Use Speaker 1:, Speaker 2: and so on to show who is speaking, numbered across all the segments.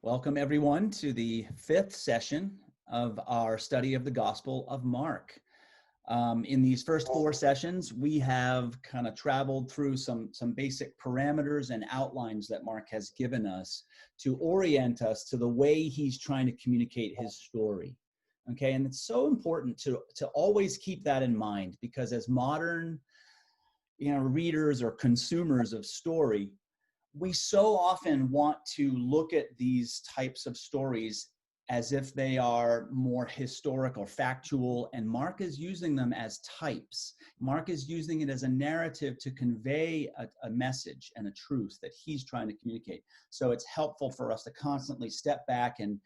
Speaker 1: Welcome everyone to the fifth session of our study of the Gospel of Mark. In these first four sessions, we have kind of traveled through some basic parameters and outlines that Mark has given us to orient us to the way he's trying to communicate his story. Okay, and it's so important to always keep that in mind, because as modern readers or consumers of story, we so often want to look at these types of stories as if they are more historic or factual, and Mark is using them as types. Mark is using it as a narrative to convey a message and a truth that he's trying to communicate. So it's helpful for us to constantly step back and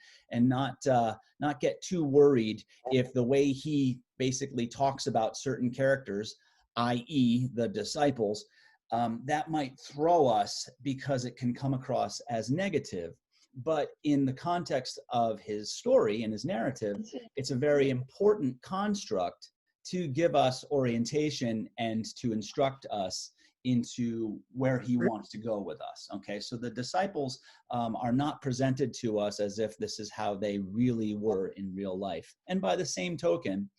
Speaker 1: not get too worried if the way he basically talks about certain characters, i.e. the disciples, that might throw us because it can come across as negative. But in the context of his story and his narrative, it's a very important construct to give us orientation and to instruct us into where he wants to go with us. Okay, so the disciples are not presented to us as if this is how they really were in real life. And by the same token,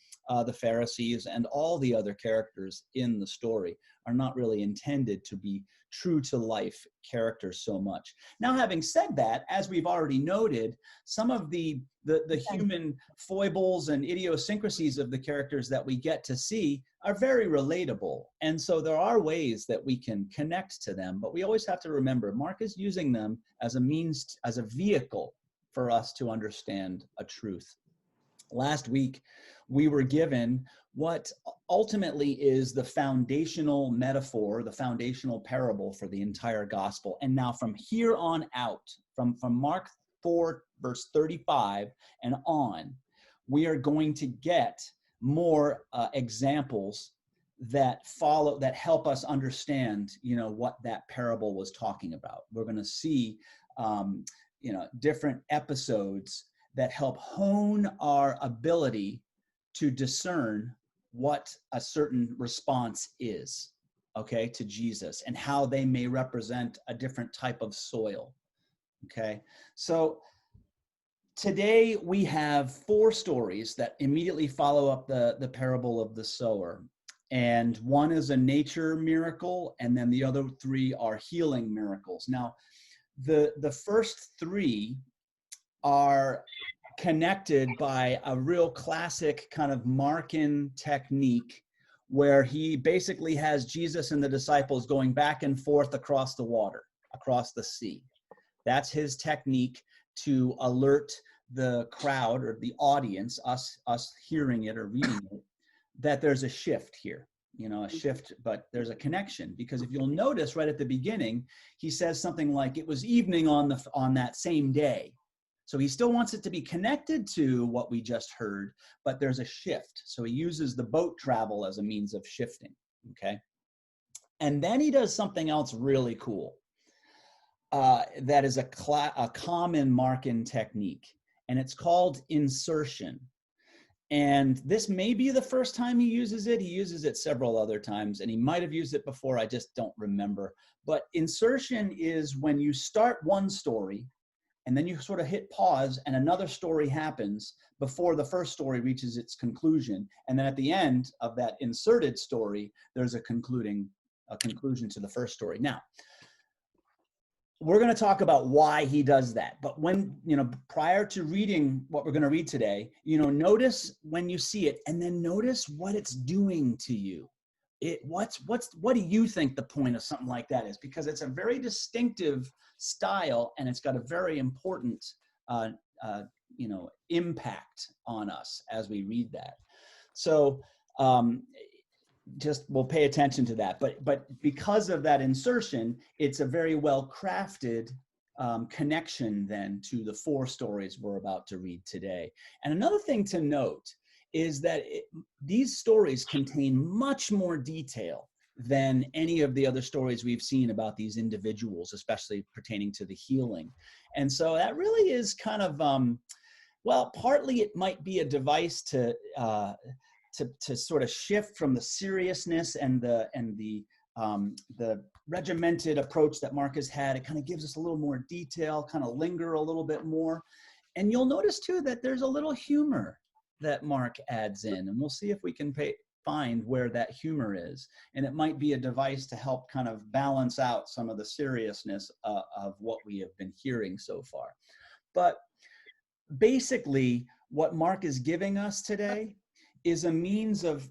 Speaker 1: the Pharisees and all the other characters in the story are not really intended to be true to life characters so much. Now, having said that, as we've already noted, some of the human foibles and idiosyncrasies of the characters that we get to see are very relatable. And so there are ways that we can connect to them, but we always have to remember Mark is using them as a means, as a vehicle for us to understand a truth. Last week, we were given what ultimately is the foundational metaphor, the foundational parable for the entire gospel. And now from here on out, from Mark 4, verse 35 and on, we are going to get more examples that follow, that help us understand, what that parable was talking about. We're going to see, different episodes that help hone our ability to discern what a certain response is, okay, to Jesus, and how they may represent a different type of soil, okay? So today we have four stories that immediately follow up the parable of the sower. And one is a nature miracle, and then the other three are healing miracles. Now, the first three are connected by a real classic kind of Markan technique, where he basically has Jesus and the disciples going back and forth across the water, across the sea. That's his technique to alert the crowd or the audience, us hearing it or reading it, that there's a shift here. A shift, but there's a connection, because if you'll notice right at the beginning, he says something like, it was evening on that same day. So he still wants it to be connected to what we just heard, but there's a shift. So he uses the boat travel as a means of shifting, okay? And then he does something else really cool. That is a common Markan technique, and it's called insertion. And this may be the first time he uses it. He uses it several other times, and he might have used it before. I just don't remember. But insertion is when you start one story, and then you sort of hit pause and another story happens before the first story reaches its conclusion. And then at the end of that inserted story, there's a conclusion to the first story. Now, we're going to talk about why he does that. But when, prior to reading what we're going to read today, notice when you see it, and then notice what it's doing to you. What do you think the point of something like that is? Because it's a very distinctive style, and it's got a very important, impact on us as we read that. So just we'll pay attention to that. But because of that insertion, it's a very well crafted connection then to the four stories we're about to read today. And another thing to note is that these stories contain much more detail than any of the other stories we've seen about these individuals, especially pertaining to the healing. And so that really is kind of, partly it might be a device to sort of shift from the seriousness and the the regimented approach that Mark has had. It kind of gives us a little more detail, kind of linger a little bit more. And you'll notice too that there's a little humor that Mark adds in, and we'll see if we can find where that humor is. And it might be a device to help kind of balance out some of the seriousness of what we have been hearing so far. But basically, what Mark is giving us today is a means of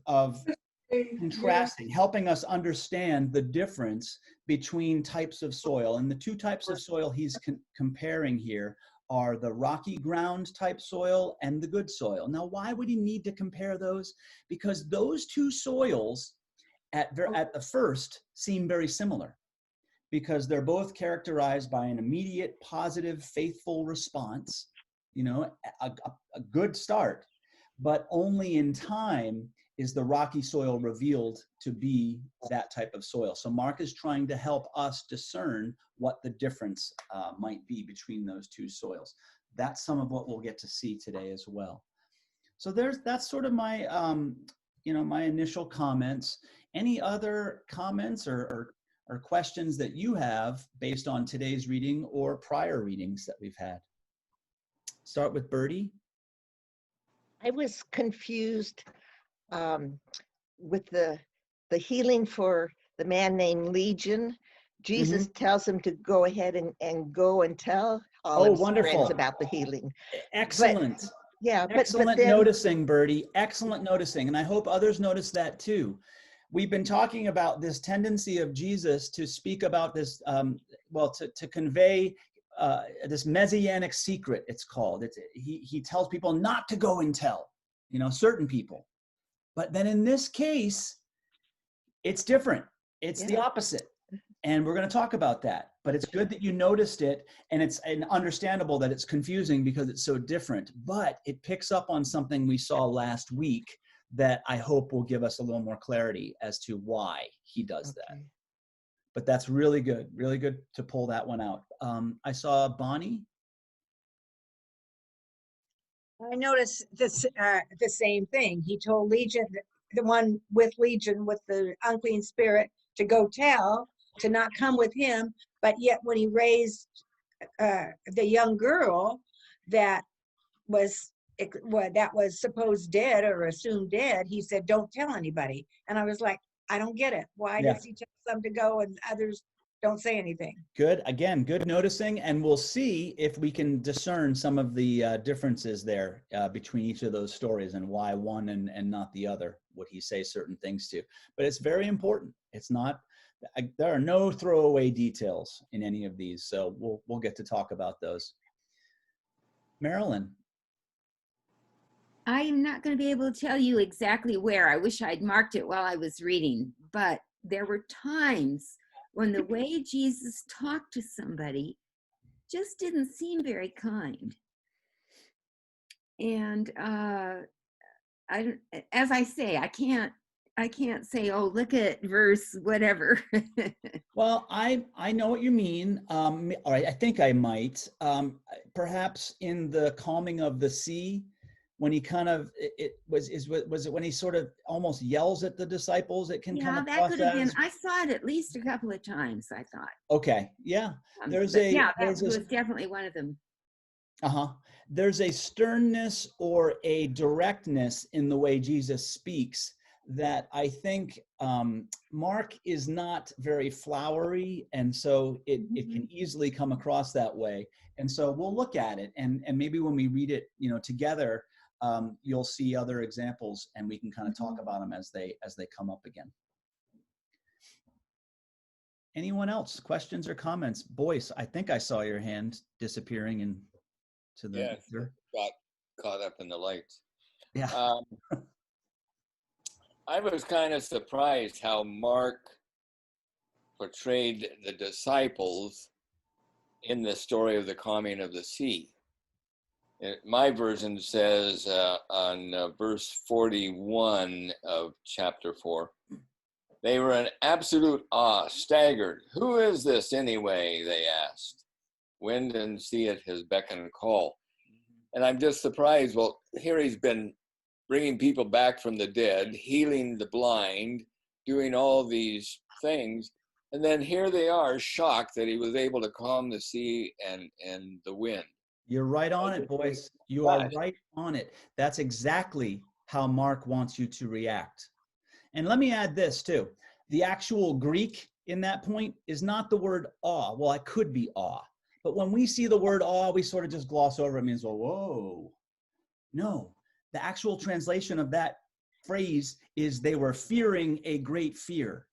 Speaker 1: contrasting, helping us understand the difference between types of soil. And the two types of soil he's comparing here are the rocky ground type soil and the good soil. Now, why would he need to compare those? Because those two soils at the first seem very similar, because they're both characterized by an immediate, positive, faithful response, you know, a good start. But only in time is the rocky soil revealed to be that type of soil. So Mark is trying to help us discern what the difference might be between those two soils. That's some of what we'll get to see today as well. So that's sort of my, my initial comments. Any other comments or questions that you have based on today's reading or prior readings that we've had? Start with Birdie.
Speaker 2: I was confused with the healing for the man named Legion. Jesus tells him to go ahead and go and tell all his friends about the healing.
Speaker 1: Excellent.
Speaker 2: But, yeah,
Speaker 1: excellent noticing, Birdie. Excellent noticing. And I hope others notice that too. We've been talking about this tendency of Jesus to speak about this, to convey this messianic secret, it's called. He tells people not to go and tell, certain people. But then in this case, it's different. It's the opposite. And we're going to talk about that. But it's good that you noticed it, and it's understandable that it's confusing because it's so different. But it picks up on something we saw last week that I hope will give us a little more clarity as to why he does that. But that's really good to pull that one out. I saw Bonnie.
Speaker 3: I noticed this, the same thing. He told Legion, the one with Legion, with the unclean spirit, to go tell, to not come with him. But yet when he raised the young girl that was supposed dead or assumed dead, he said, don't tell anybody. And I was like, I don't get it. Why does he tell some to go and others don't say anything?
Speaker 1: Good. Again, good noticing. And we'll see if we can discern some of the differences there between each of those stories and why one and not the other would he say certain things to. But it's very important. It's not, there are no throwaway details in any of these. So we'll get to talk about those. Marilyn.
Speaker 4: I am not going to be able to tell you exactly where. I wish I'd marked it while I was reading, but there were times when the way Jesus talked to somebody just didn't seem very kind. And as I say, I can't say, oh, look at verse whatever.
Speaker 1: Well, I know what you mean. Or I think I might. Perhaps in the calming of the sea, when he kind of, was it when he sort of almost yells at the disciples? It can come across
Speaker 4: that could have been. I saw it at least a couple of times, I thought.
Speaker 1: Okay, yeah.
Speaker 4: That was definitely one of them.
Speaker 1: There's a sternness or a directness in the way Jesus speaks that I think Mark is not very flowery, and so it can easily come across that way. And so we'll look at it, and maybe when we read it, together, you'll see other examples, and we can kind of talk about them as they come up again. Anyone else? Questions or comments? Boyce, I think I saw your hand disappearing into the.
Speaker 5: Yes, got caught up in the lights.
Speaker 1: Yeah.
Speaker 5: I was kind of surprised how Mark portrayed the disciples in the story of the calming of the sea. My version says on verse 41 of chapter 4, they were in absolute awe, staggered. Who is this anyway, they asked. Wind and sea at his beck and call. And I'm just surprised. Well, here he's been bringing people back from the dead, healing the blind, doing all these things. And then here they are, shocked that he was able to calm the sea and the wind.
Speaker 1: You're right on it, boys. You are right on it. That's exactly how Mark wants you to react. And let me add this too. The actual Greek in that point is not the word awe. Well, it could be awe. But when we see the word awe, we sort of just gloss over it. It means, well, whoa. No, the actual translation of that phrase is they were fearing a great fear.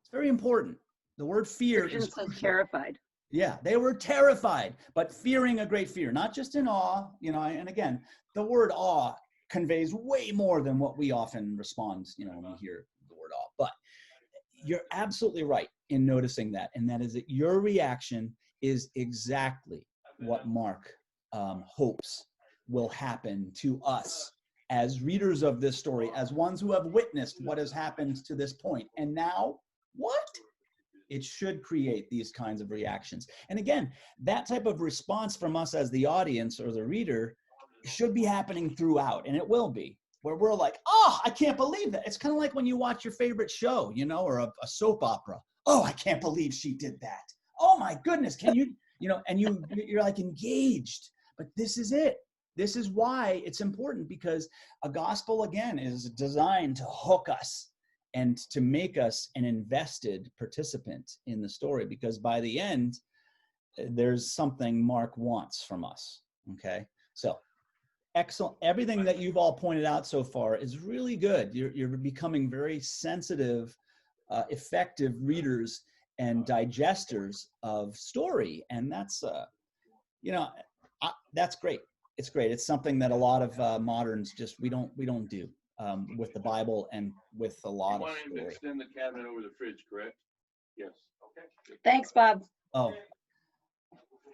Speaker 1: It's very important. The word fear is
Speaker 6: terrified.
Speaker 1: Yeah, they were terrified, but fearing a great fear, not just in awe, you know, and again, the word awe conveys way more than what we often respond, you know, when we hear the word awe. But you're absolutely right in noticing that, and that is that your reaction is exactly what Mark hopes will happen to us as readers of this story, as ones who have witnessed what has happened to this point. And now, what? It should create these kinds of reactions. And again, that type of response from us as the audience or the reader should be happening throughout, and it will be, where we're like, oh, I can't believe that. It's kind of like when you watch your favorite show, you know, or a soap opera. Oh, I can't believe she did that. Oh my goodness, can you, you know, and you're like engaged. But this is it. This is why it's important, because a gospel, again, is designed to hook us and to make us an invested participant in the story, because by the end, there's something Mark wants from us, okay? So, excellent. Everything that you've all pointed out so far is really good. You're becoming very sensitive, effective readers and digesters of story, and that's, you know, that's great. It's great. It's something that a lot of moderns just, we don't do. With the Bible and with a lot of story.
Speaker 7: You want to extend the cabinet over the fridge, correct? Yes. Okay.
Speaker 6: Thanks, Bob.
Speaker 1: Oh,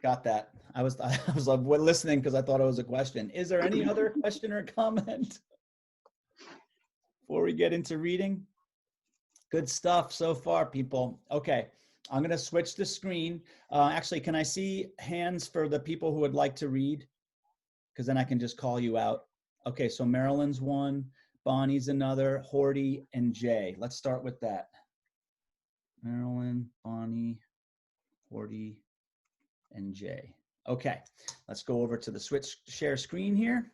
Speaker 1: got that. I was like listening because I thought it was a question. Is there any other question or comment before we get into reading? Good stuff so far, people. Okay, I'm going to switch the screen. Actually, can I see hands for the people who would like to read? Because then I can just call you out. Okay, so Marilyn's one. Bonnie's another, Horty, and Jay. Let's start with that. Marilyn, Bonnie, Horty, and Jay. Okay, let's go over to the share screen here.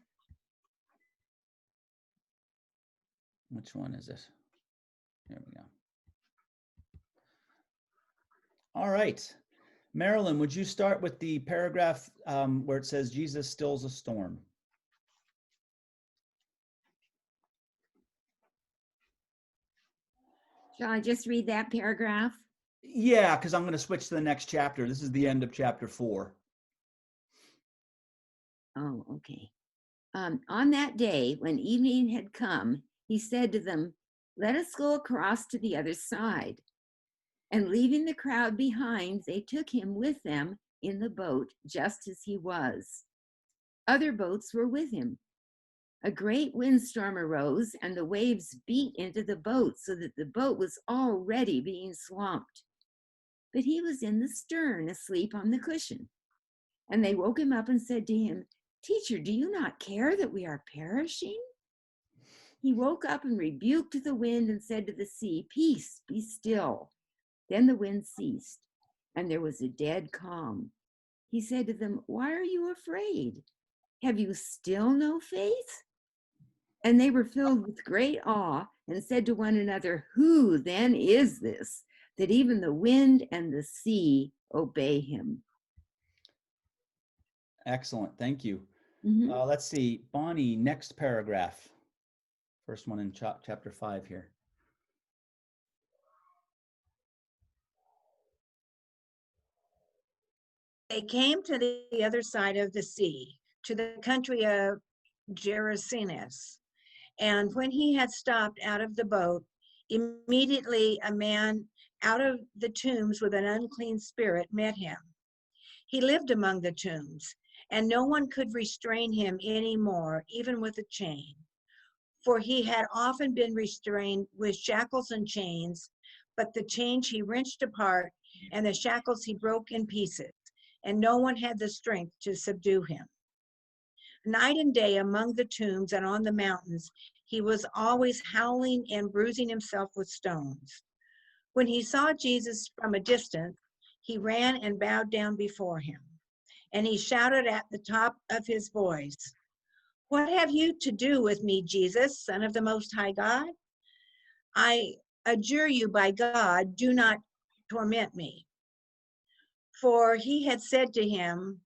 Speaker 1: Which one is it? Here we go. All right. Marilyn, would you start with the paragraph where it says Jesus stills a storm?
Speaker 4: Shall I just read that paragraph?
Speaker 1: Yeah, because I'm going to switch to the next chapter. This is the end of chapter 4.
Speaker 4: Oh, okay. On that day, when evening had come, he said to them, "Let us go across to the other side." And leaving the crowd behind, they took him with them in the boat, just as he was. Other boats were with him. A great windstorm arose, and the waves beat into the boat so that the boat was already being swamped. But he was in the stern, asleep on the cushion. And they woke him up and said to him, "Teacher, do you not care that we are perishing?" He woke up and rebuked the wind and said to the sea, "Peace, be still." Then the wind ceased, and there was a dead calm. He said to them, "Why are you afraid? Have you still no faith?" And they were filled with great awe and said to one another, "Who then is this, that even the wind and the sea obey him?"
Speaker 1: Excellent. Thank you.
Speaker 4: Mm-hmm.
Speaker 1: Let's see. Bonnie, next paragraph. First one in chapter 5 here.
Speaker 3: They came to the other side of the sea, to the country of Gerasenes. And when he had stopped out of the boat, immediately a man out of the tombs with an unclean spirit met him. He lived among the tombs, and no one could restrain him any more, even with a chain. For he had often been restrained with shackles and chains, but the chains he wrenched apart, and the shackles he broke in pieces, and no one had the strength to subdue him. Night and day among the tombs and on the mountains, He was always howling and bruising himself with stones. When he saw Jesus from a distance, he ran and bowed down before him. And he shouted at the top of his voice, "What have you to do with me, Jesus, Son of the Most High God? I adjure you by God, do not torment me." For he had said to him,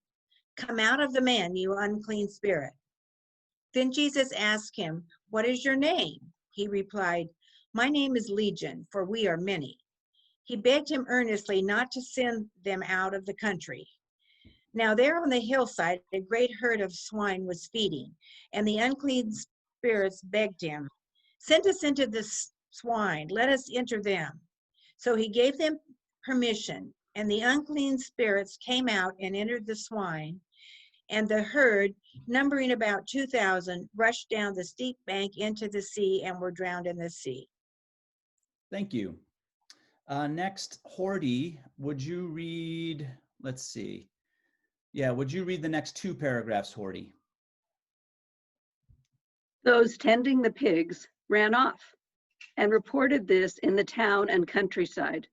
Speaker 3: "Come out of the man, you unclean spirit." Then Jesus asked him, "What is your name?" He replied, "My name is Legion, for we are many." He begged him earnestly not to send them out of the country. Now there on the hillside, a great herd of swine was feeding, and the unclean spirits begged him, "Send us into the swine, let us enter them." So he gave them permission, and the unclean spirits came out and entered the swine, and the herd, numbering about 2,000, rushed down the steep bank into the sea and were drowned in the sea.
Speaker 1: Thank you. Next, Hordy, would you read, let's see. Yeah, would you read the next 2 paragraphs, Hordy?
Speaker 6: Those tending the pigs ran off and reported this in the town and countryside,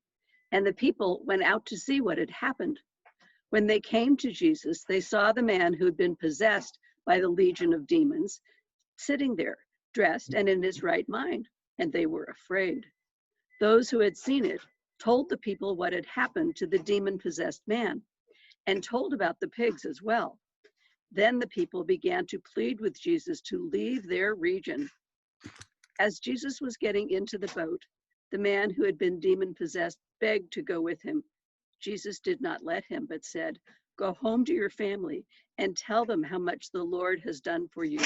Speaker 6: and the people went out to see what had happened. When they came to Jesus, they saw the man who had been possessed by the legion of demons sitting there, dressed and in his right mind, and they were afraid. Those who had seen it told the people what had happened to the demon-possessed man, and told about the pigs as well. Then the people began to plead with Jesus to leave their region. As Jesus was getting into the boat, the man who had been demon-possessed begged to go with him. Jesus did not let him, but said, "Go home to your family and tell them how much the Lord has done for you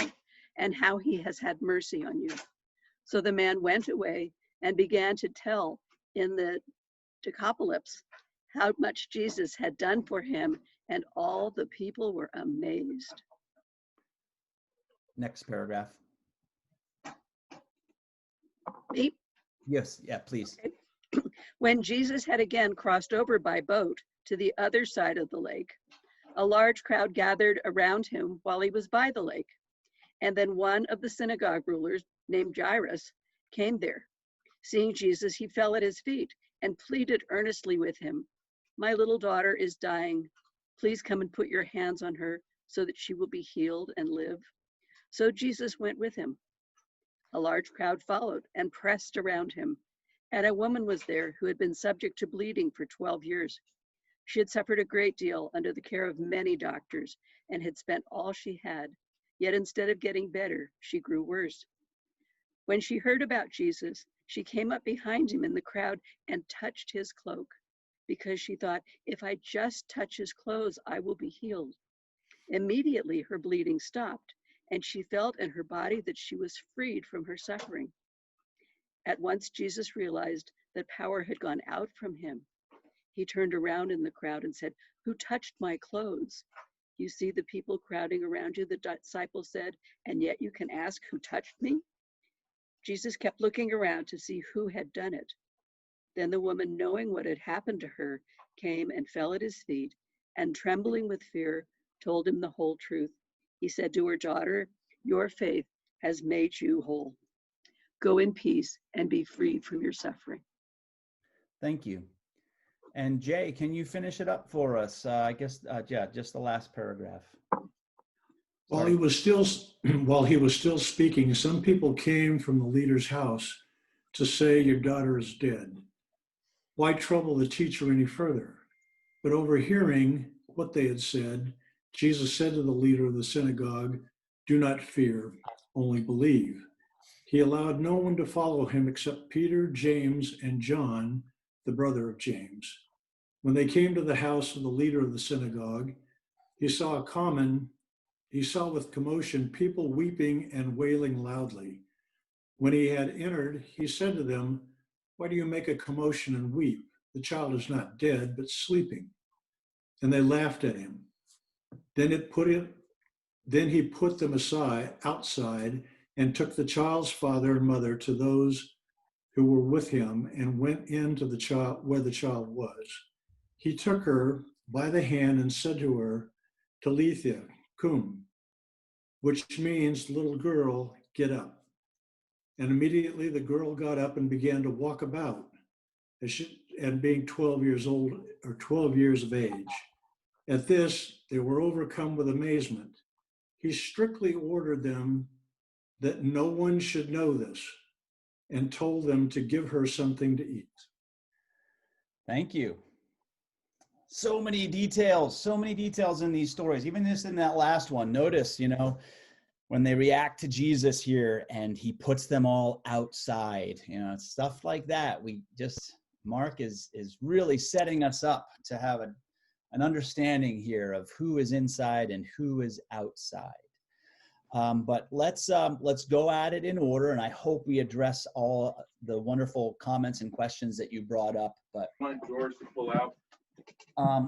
Speaker 6: and how he has had mercy on you." So the man went away and began to tell in the Decapolis how much Jesus had done for him, and all the people were amazed.
Speaker 1: Next paragraph.
Speaker 6: Me?
Speaker 1: Yes, yeah, please.
Speaker 6: When Jesus had again crossed over by boat to the other side of the lake, a large crowd gathered around him while he was by the lake. And then one of the synagogue rulers, named Jairus, came there. Seeing Jesus, he fell at his feet and pleaded earnestly with him, "My little daughter is dying. Please come and put your hands on her so that she will be healed and live." So Jesus went with him. A large crowd followed and pressed around him. And a woman was there who had been subject to bleeding for 12 years. She had suffered a great deal under the care of many doctors and had spent all she had. Yet instead of getting better, she grew worse. When she heard about Jesus, she came up behind him in the crowd and touched his cloak, because she thought, "If I just touch his clothes, I will be healed." Immediately her bleeding stopped, and she felt in her body that she was freed from her suffering. At once Jesus realized that power had gone out from him. He turned around in the crowd and said, "Who touched my clothes?" "You see the people crowding around you," the disciple said, "and yet you can ask, 'Who touched me?'" Jesus kept looking around to see who had done it. Then the woman, knowing what had happened to her, came and fell at his feet, and trembling with fear, told him the whole truth. He said to her, "Daughter, your faith has made you whole. Go in peace and be freed from your suffering."
Speaker 1: Thank you. And Jay, can you finish it up for us? I guess, yeah, just the last paragraph.
Speaker 8: While
Speaker 1: Sorry.
Speaker 8: while he was still speaking, some people came from the leader's house to say, "Your daughter is dead. Why trouble the teacher any further?" But overhearing what they had said, Jesus said to the leader of the synagogue, "Do not fear, only believe." He allowed no one to follow him except Peter, James, and John, the brother of James. When they came to the house of the leader of the synagogue, he saw with commotion people weeping and wailing loudly. When he had entered, he said to them, "Why do you make a commotion and weep? The child is not dead, but sleeping." And they laughed at him. Then he put them outside, and took the child's father and mother to those who were with him, and went into where the child was. He took her by the hand and said to her, "Talitha cum," which means, "Little girl, get up." And immediately the girl got up and began to walk about, and being 12 years old or 12 years of age. At this, they were overcome with amazement. He strictly ordered them that no one should know this and told them to give her something to eat.
Speaker 1: Thank you. So many details in these stories. Even this in that last one. Notice, when they react to Jesus here and he puts them all outside, stuff like that. Mark is really setting us up to have an understanding here of who is inside and who is outside. But let's go at it in order, and I hope we address all the wonderful comments and questions that you brought up. But
Speaker 7: Want George to pull out?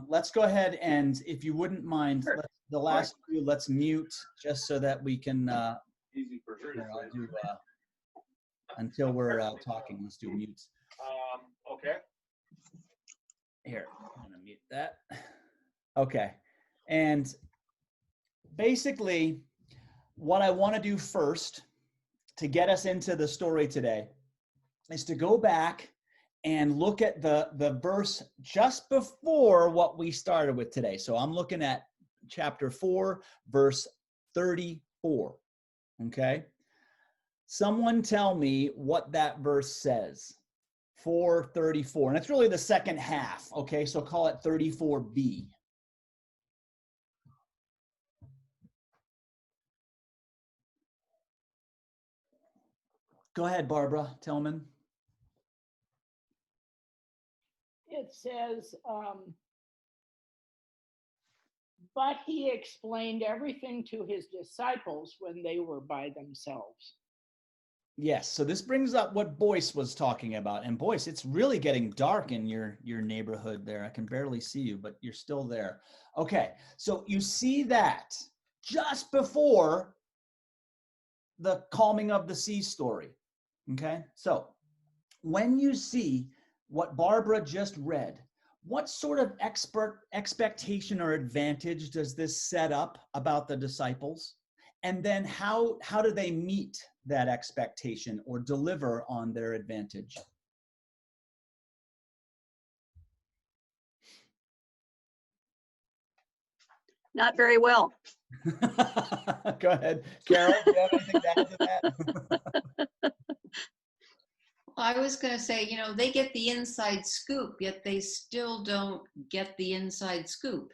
Speaker 1: let's go ahead, and if you wouldn't mind, the last few, let's mute just so that we can.
Speaker 7: Easy for her to
Speaker 1: Here, I'll
Speaker 7: say.
Speaker 1: do until we're talking. Let's do mutes.
Speaker 7: Okay.
Speaker 1: Here, I'm gonna mute that. Okay, and basically, what I want to do first to get us into the story today is to go back and look at the verse just before what we started with today. So I'm looking at chapter 4, verse 34. Okay? Someone tell me what that verse says. 4:34. And it's really the second half. Okay, so call it 34b. Go ahead, Barbara Tillman.
Speaker 9: It says, but he explained everything to his disciples when they were by themselves.
Speaker 1: Yes, so this brings up what Boyce was talking about. And Boyce, it's really getting dark in your neighborhood there. I can barely see you, but you're still there. Okay, so you see that just before the calming of the sea story. Okay, so when you see what Barbara just read, what sort of expectation or advantage does this set up about the disciples? And then how do they meet that expectation or deliver on their advantage?
Speaker 6: Not very well.
Speaker 1: Go ahead, Carol. Do you have anything to add to that?
Speaker 10: I was going to say, they get the inside scoop, yet they still don't get the inside scoop.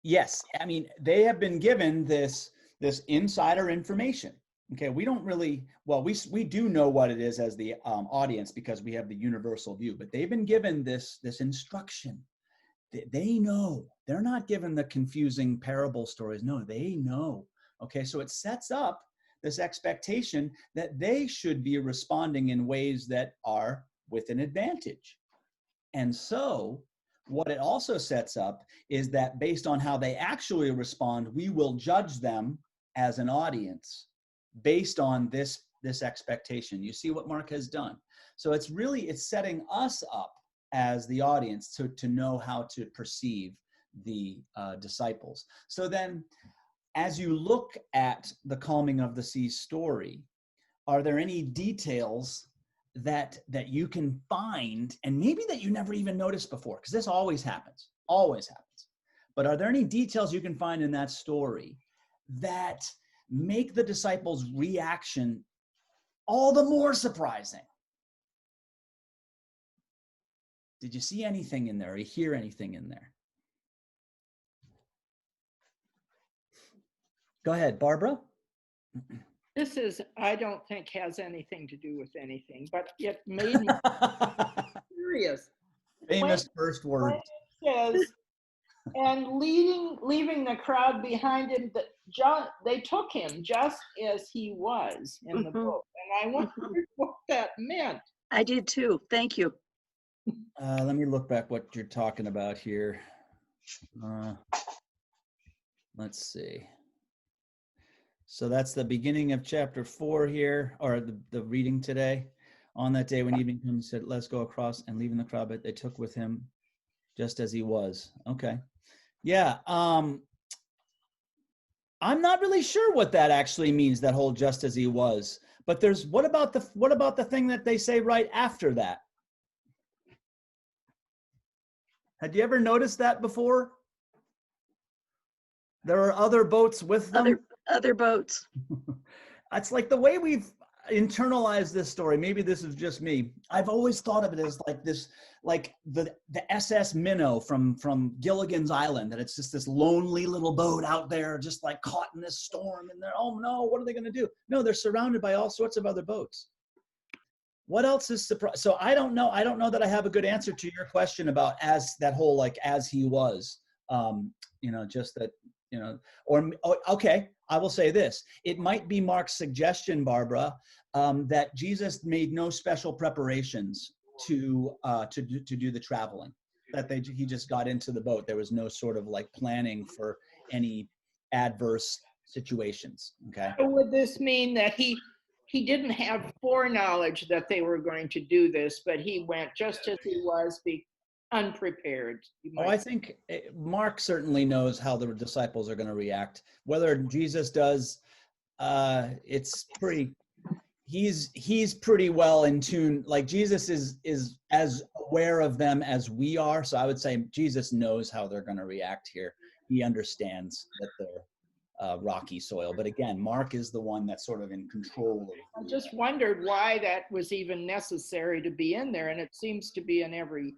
Speaker 1: Yes. I mean, they have been given this insider information. Okay, we don't really, well, we do know what it is as the audience because we have the universal view, but they've been given this instruction. They know. They're not given the confusing parable stories. No, they know. Okay, so it sets up this expectation that they should be responding in ways that are with an advantage. And so what it also sets up is that based on how they actually respond, we will judge them as an audience based on this expectation. You see what Mark has done. So it's setting us up as the audience to know how to perceive the disciples. So then, as you look at the calming of the sea story, are there any details that you can find, and maybe that you never even noticed before? Because this always happens. But are there any details you can find in that story that make the disciples' reaction all the more surprising? Did you see anything in there or hear anything in there? Go ahead, Barbara.
Speaker 9: This I don't think has anything to do with anything, but it made me curious.
Speaker 1: Famous first word.
Speaker 9: It says, and leaving the crowd behind him, they took him just as he was in the boat. And I wondered what that meant.
Speaker 6: I did too. Thank you.
Speaker 1: Let me look back what you're talking about here. Let's see. So that's the beginning of chapter 4 here, or the reading today. On that day when evening came, he said, let's go across, and leaving the crowd, but they took with him just as he was. Okay. Yeah. I'm not really sure what that actually means, that whole just as he was. But there's, what about the thing that they say right after that? Had you ever noticed that before? There are other boats with them.
Speaker 6: Other boats.
Speaker 1: It's like the way we've internalized this story. Maybe this is just me. I've always thought of it as like this, like the SS Minnow from Gilligan's Island, that it's just this lonely little boat out there, just like caught in this storm, and they're, oh no, what are they going to do? No, they're surrounded by all sorts of other boats. What else is surprising? So I don't know. I don't know that I have a good answer to your question about as that whole, like, as he was, just that, or okay, I will say this. It might be Mark's suggestion, Barbara, that Jesus made no special preparations to do the traveling, that he just got into the boat. There was no sort of like planning for any adverse situations. Okay.
Speaker 9: So would this mean that he didn't have foreknowledge that they were going to do this, but he went just as he was, be unprepared?
Speaker 1: I think Mark certainly knows how the disciples are going to react. Whether Jesus does, it's pretty. He's pretty well in tune. Like Jesus is as aware of them as we are. So I would say Jesus knows how they're going to react here. He understands that they're rocky soil. But again, Mark is the one that's sort of in control of.
Speaker 9: I just wondered why that was even necessary to be in there, and it seems to be in every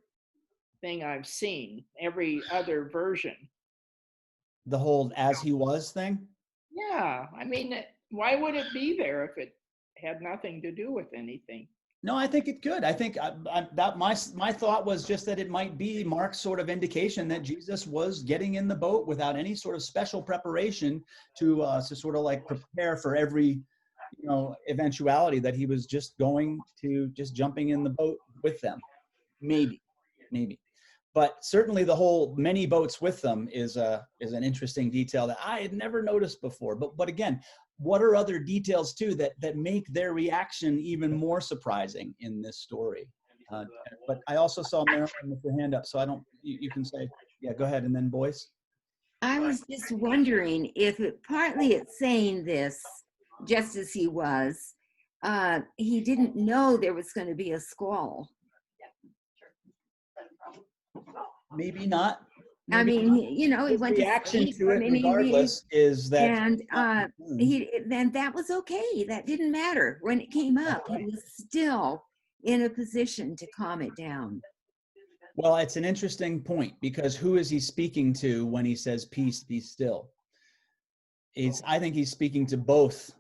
Speaker 9: thing I've seen, every other version.
Speaker 1: The whole as he was thing?
Speaker 9: Yeah, I mean, why would it be there if it had nothing to do with anything?
Speaker 1: No, I think it could. I think that my thought was just that it might be Mark's sort of indication that Jesus was getting in the boat without any sort of special preparation to sort of like prepare for every, eventuality, that he was just jumping in the boat with them. Maybe. But certainly the whole many boats with them is an interesting detail that I had never noticed before. But again, what are other details too that make their reaction even more surprising in this story? But I also saw Marilyn with her hand up, so you can say, yeah, go ahead, and then Boyce.
Speaker 4: I was just wondering if partly it's saying this, just as he was, he didn't know there was going to be a squall.
Speaker 1: Maybe not.
Speaker 4: I mean, he went to
Speaker 1: reaction to it regardless is that,
Speaker 4: and then that was okay. That didn't matter. When it came up, he was still in a position to calm it down.
Speaker 1: Well, it's an interesting point, because who is he speaking to when he says, peace, be still? I think he's speaking to both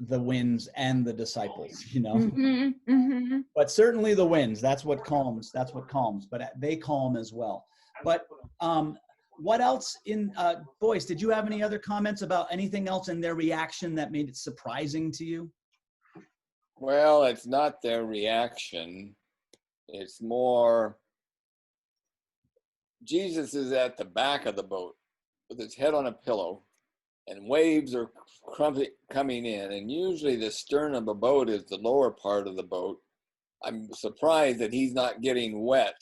Speaker 1: the winds and the disciples,
Speaker 4: Mm-hmm, mm-hmm.
Speaker 1: But certainly the winds, that's what calms, but they calm as well. But what else Boyce, did you have any other comments about anything else in their reaction that made it surprising to you?
Speaker 5: Well, it's not their reaction. It's more, Jesus is at the back of the boat with his head on a pillow, and waves are coming in. And usually the stern of a boat is the lower part of the boat. I'm surprised that he's not getting wet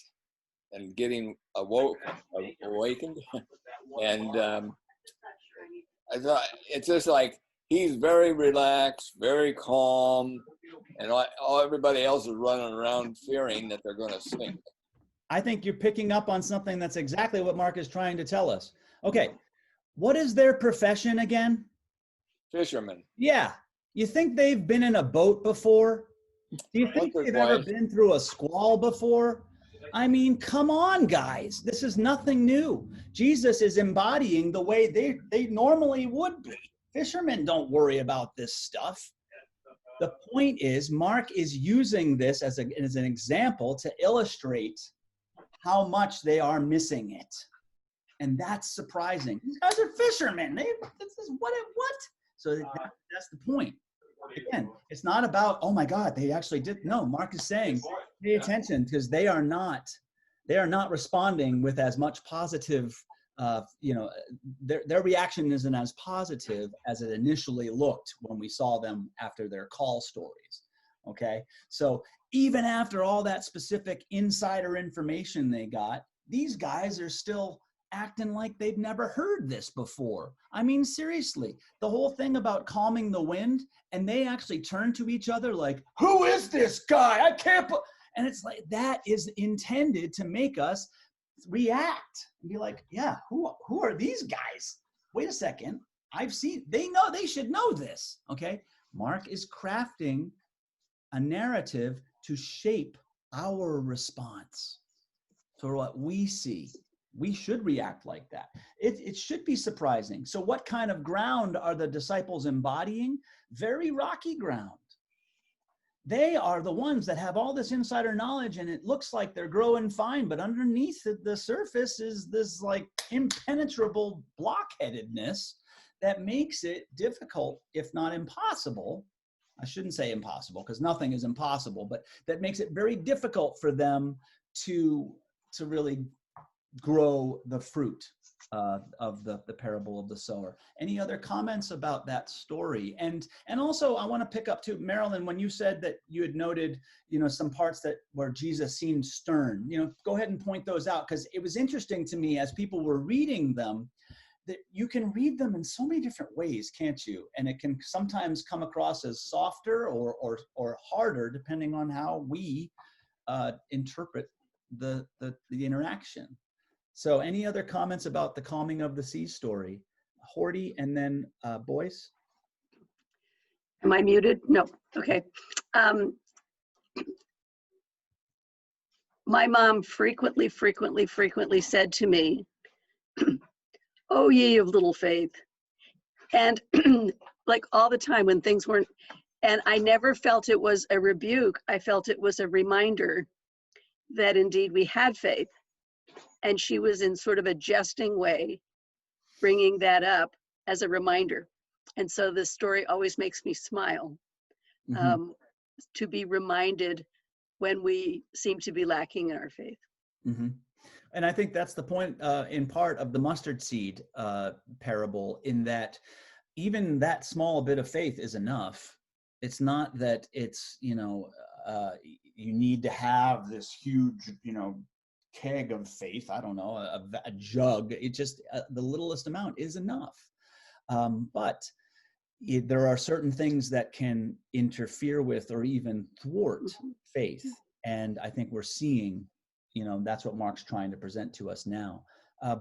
Speaker 5: and getting awakened. And I thought it's just like he's very relaxed, very calm, and everybody else is running around fearing that they're going to sink.
Speaker 1: I think you're picking up on something that's exactly what Mark is trying to tell us. Okay, what is their profession again?
Speaker 5: Fishermen.
Speaker 1: Yeah. You think they've been in a boat before? Do you think they've ever been through a squall before? I mean, come on, guys. This is nothing new. Jesus is embodying the way they normally would be. Fishermen don't worry about this stuff. The point is, Mark is using this as an example to illustrate how much they are missing it. And that's surprising. These guys are fishermen. This is what? So that's the point. Again, it's not about, oh my God, they actually did. No, Mark is saying, pay attention, because they are not responding with as much positive, their reaction isn't as positive as it initially looked when we saw them after their call stories. Okay. So even after all that specific insider information they got, these guys are still acting like they'd never heard this before. I mean, seriously, the whole thing about calming the wind, and they actually turn to each other like, who is this guy? I can't. And it's like, that is intended to make us react and be like, yeah, who are these guys? Wait a second. They should know this. Okay. Mark is crafting a narrative to shape our response. So what we see, we should react like that. It should be surprising. So what kind of ground are the disciples embodying? Very rocky ground. They are the ones that have all this insider knowledge, and it looks like they're growing fine, but underneath the surface is this like impenetrable blockheadedness that makes it difficult, if not impossible. I shouldn't say impossible, because nothing is impossible, but that makes it very difficult for them to really grow the fruit of the parable of the sower. Any other comments about that story? And also, I want to pick up too, Marilyn, when you said that you had noted, some parts where Jesus seemed stern, go ahead and point those out, because it was interesting to me as people were reading them, that you can read them in so many different ways, can't you? And it can sometimes come across as softer or harder, depending on how we interpret the interaction. So any other comments about the calming of the sea story? Horty and then Boyce?
Speaker 6: Am I muted? No. Okay. My mom frequently said to me, "Oh, ye of little faith." And like all the time when things weren't, and I never felt it was a rebuke. I felt it was a reminder that indeed we had faith. And she was in sort of a jesting way, bringing that up as a reminder. And so this story always makes me smile, to be reminded when we seem to be lacking in our faith.
Speaker 1: Mm-hmm. And I think that's the point in part of the mustard seed parable, in that even that small bit of faith is enough. It's not that it's, you need to have this huge, keg of faith, I don't know, a jug. It just, the littlest amount is enough. But there are certain things that can interfere with or even thwart faith. And I think we're seeing, that's what Mark's trying to present to us now.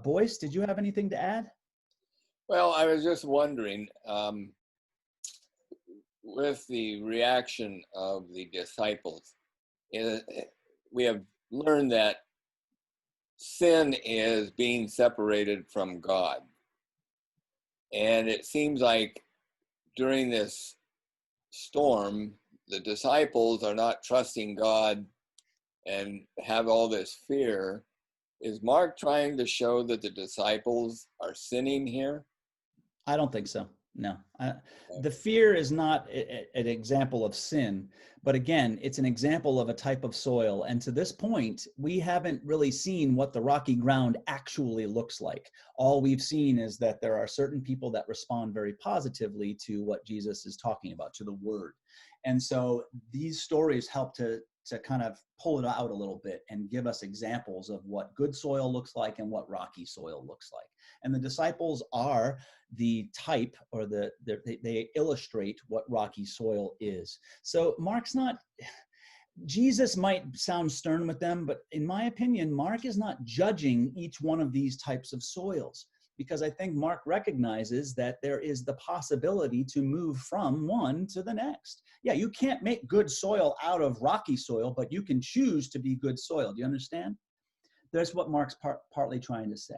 Speaker 1: Boyce, did you have anything to add?
Speaker 5: Well, I was just wondering, with the reaction of the disciples, we have learned that sin is being separated from God. And it seems like during this storm, the disciples are not trusting God and have all this fear. Is Mark trying to show that the disciples are sinning here?
Speaker 1: I don't think so. No. The fear is not an example of sin, but again, it's an example of a type of soil. And to this point, we haven't really seen what the rocky ground actually looks like. All we've seen is that there are certain people that respond very positively to what Jesus is talking about, to the word. And so these stories help to kind of pull it out a little bit and give us examples of what good soil looks like and what rocky soil looks like. And the disciples are the type, or they illustrate what rocky soil is. So Jesus might sound stern with them, but in my opinion, Mark is not judging each one of these types of soils, because I think Mark recognizes that there is the possibility to move from one to the next. Yeah, you can't make good soil out of rocky soil, but you can choose to be good soil. Do you understand? That's what Mark's partly trying to say.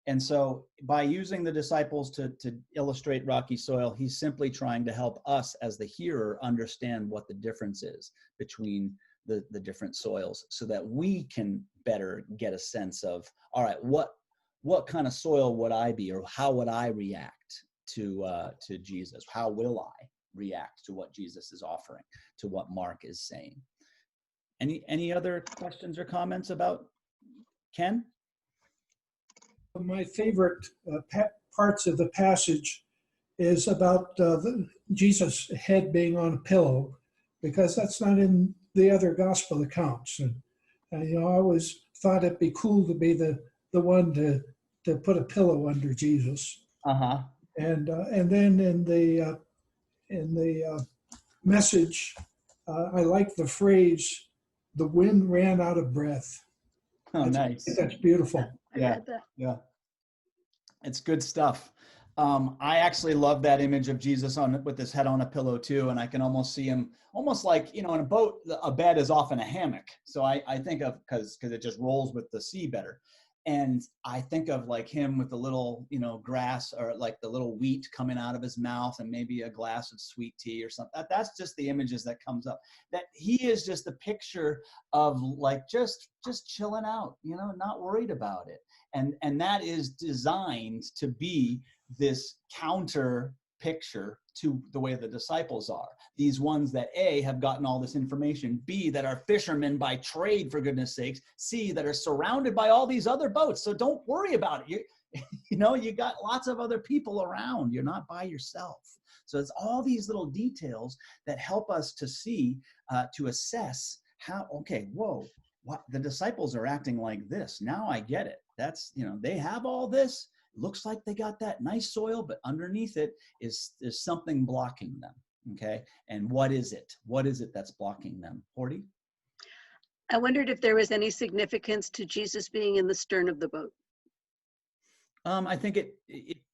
Speaker 1: And so by using the disciples to illustrate rocky soil, he's simply trying to help us as the hearer understand what the difference is between the different soils, so that we can better get a sense of, all right, what kind of soil would I be, or how would I react to Jesus? How will I react to what Jesus is offering, to what Mark is saying? Any other questions or comments about Ken?
Speaker 11: My favorite parts of the passage is about Jesus' head being on a pillow, because that's not in the other gospel accounts. And I always thought it'd be cool to be the one to to put a pillow under Jesus.
Speaker 1: Uh-huh.
Speaker 11: And then in the message, I like the phrase, "The wind ran out of breath."
Speaker 1: Oh, nice.
Speaker 11: That's beautiful.
Speaker 6: I
Speaker 1: Yeah.
Speaker 6: read that.
Speaker 1: Yeah. It's good stuff. I actually love that image of Jesus with his head on a pillow too. And I can almost see him almost like, in a boat, a bed is often a hammock. So I think of, because it just rolls with the sea better. And I think of like him with the little, grass or like the little wheat coming out of his mouth and maybe a glass of sweet tea or something. That's just the images that comes up. That he is just the picture of like just chilling out, not worried about it. And that is designed to be this counter picture to the way the disciples are. These ones that A, have gotten all this information, B, that are fishermen by trade, for goodness sakes, C, that are surrounded by all these other boats. So don't worry about it. You got lots of other people around. You're not by yourself. So it's all these little details that help us to see, to assess how, okay, whoa, what the disciples are acting like this. Now I get it. That's, they have all this. Looks like they got that nice soil, but underneath it is something blocking them. Okay. And what is it? What is it that's blocking them? Horty?
Speaker 6: I wondered if there was any significance to Jesus being in the stern of the boat.
Speaker 1: I think it,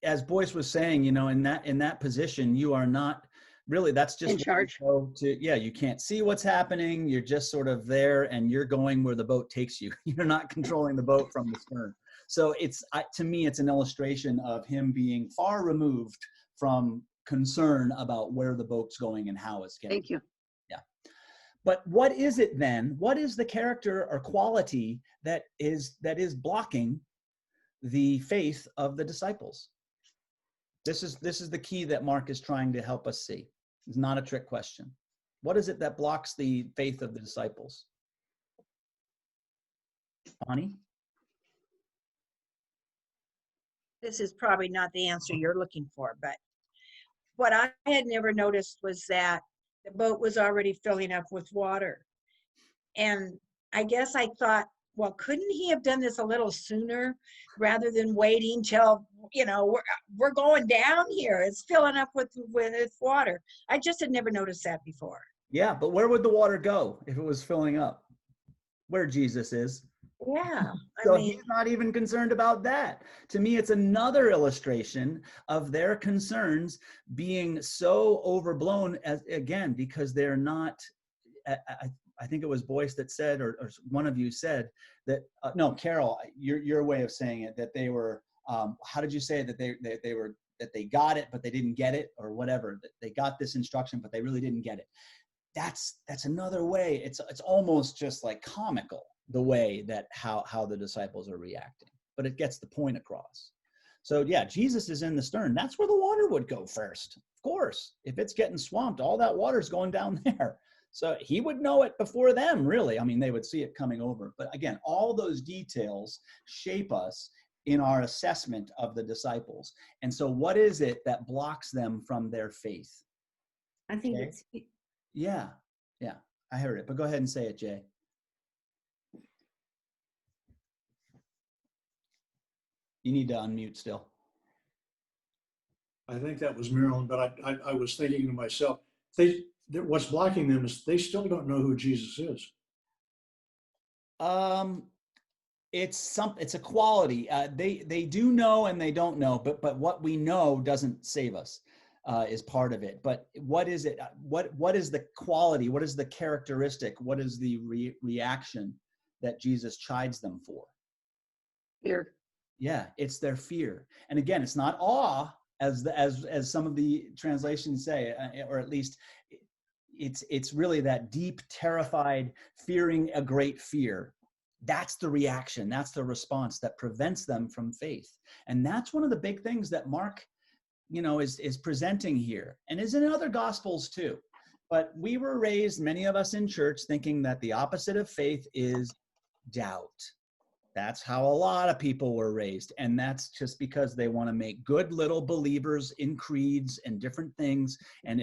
Speaker 1: as Boyce was saying, in that position, you are not really, that's just
Speaker 6: In charge.
Speaker 1: You can't see what's happening. You're just sort of there and you're going where the boat takes you. You're not controlling the boat from the stern. So to me, it's an illustration of him being far removed from concern about where the boat's going and how it's getting.
Speaker 6: Thank you.
Speaker 1: Yeah. But what is it then? What is the character or quality that is blocking the faith of the disciples? This is the key that Mark is trying to help us see. It's not a trick question. What is it that blocks the faith of the disciples? Bonnie?
Speaker 3: This is probably not the answer you're looking for, but what I had never noticed was that the boat was already filling up with water. And I guess I thought, well, couldn't he have done this a little sooner rather than waiting till, we're going down here. It's filling up with water. I just had never noticed that before.
Speaker 1: Yeah, but where would the water go if it was filling up? Where Jesus is.
Speaker 3: Yeah.
Speaker 1: So he's not even concerned about that. To me, it's another illustration of their concerns being so overblown, because they're not, I think it was Boyce that said, or one of you said that, no, Carol, your way of saying it, that they were, how did you say it? That they got it, but they didn't get it, or whatever, that they got this instruction, but they really didn't get it. That's another way. It's almost just like comical, the way that how the disciples are reacting, but it gets the point across. So yeah, Jesus is in the stern. That's where the water would go first. Of course, if it's getting swamped, all that water's going down there. So he would know it before them, really. I mean, they would see it coming over. But again, all those details shape us in our assessment of the disciples. And so what is it that blocks them from their faith?
Speaker 4: I think
Speaker 1: Okay.
Speaker 4: it's
Speaker 1: Yeah, I heard it, but go ahead and say it, Jay. You need to unmute still.
Speaker 8: I think that was Marilyn, but I was thinking to myself, what's blocking them is they still don't know who Jesus is.
Speaker 1: It's a quality. They do know and they don't know, but what we know doesn't save us, is part of it. But what is it? What is the quality? What is the characteristic? What is the reaction that Jesus chides them for?
Speaker 6: Fear.
Speaker 1: Yeah, it's their fear. And again, it's not awe, as some of the translations say, or at least it's really that deep, terrified, fearing a great fear. That's the reaction. That's the response that prevents them from faith. And that's one of the big things that Mark, is presenting here, and is in other gospels too. But we were raised, many of us in church, thinking that the opposite of faith is doubt. That's how a lot of people were raised. And that's just because they want to make good little believers in creeds and different things. And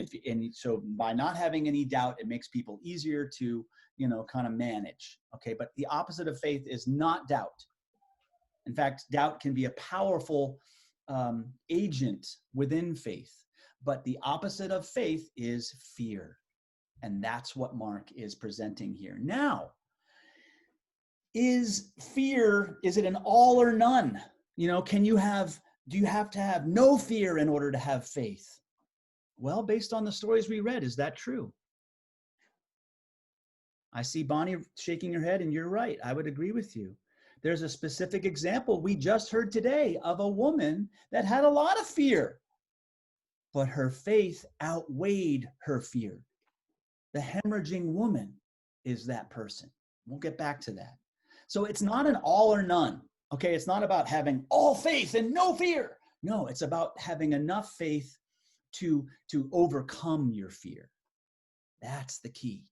Speaker 1: so by not having any doubt, it makes people easier to, kind of manage. Okay. But the opposite of faith is not doubt. In fact, doubt can be a powerful agent within faith. But the opposite of faith is fear. And that's what Mark is presenting here. Now, is it an all or none? You know, do you have to have no fear in order to have faith? Well, based on the stories we read, is that true? I see Bonnie shaking her head, and you're right. I would agree with you. There's a specific example we just heard today of a woman that had a lot of fear, but her faith outweighed her fear. The hemorrhaging woman is that person. We'll get back to that. So it's not an all or none. Okay, it's not about having all faith and no fear. No, it's about having enough faith to overcome your fear. That's the key.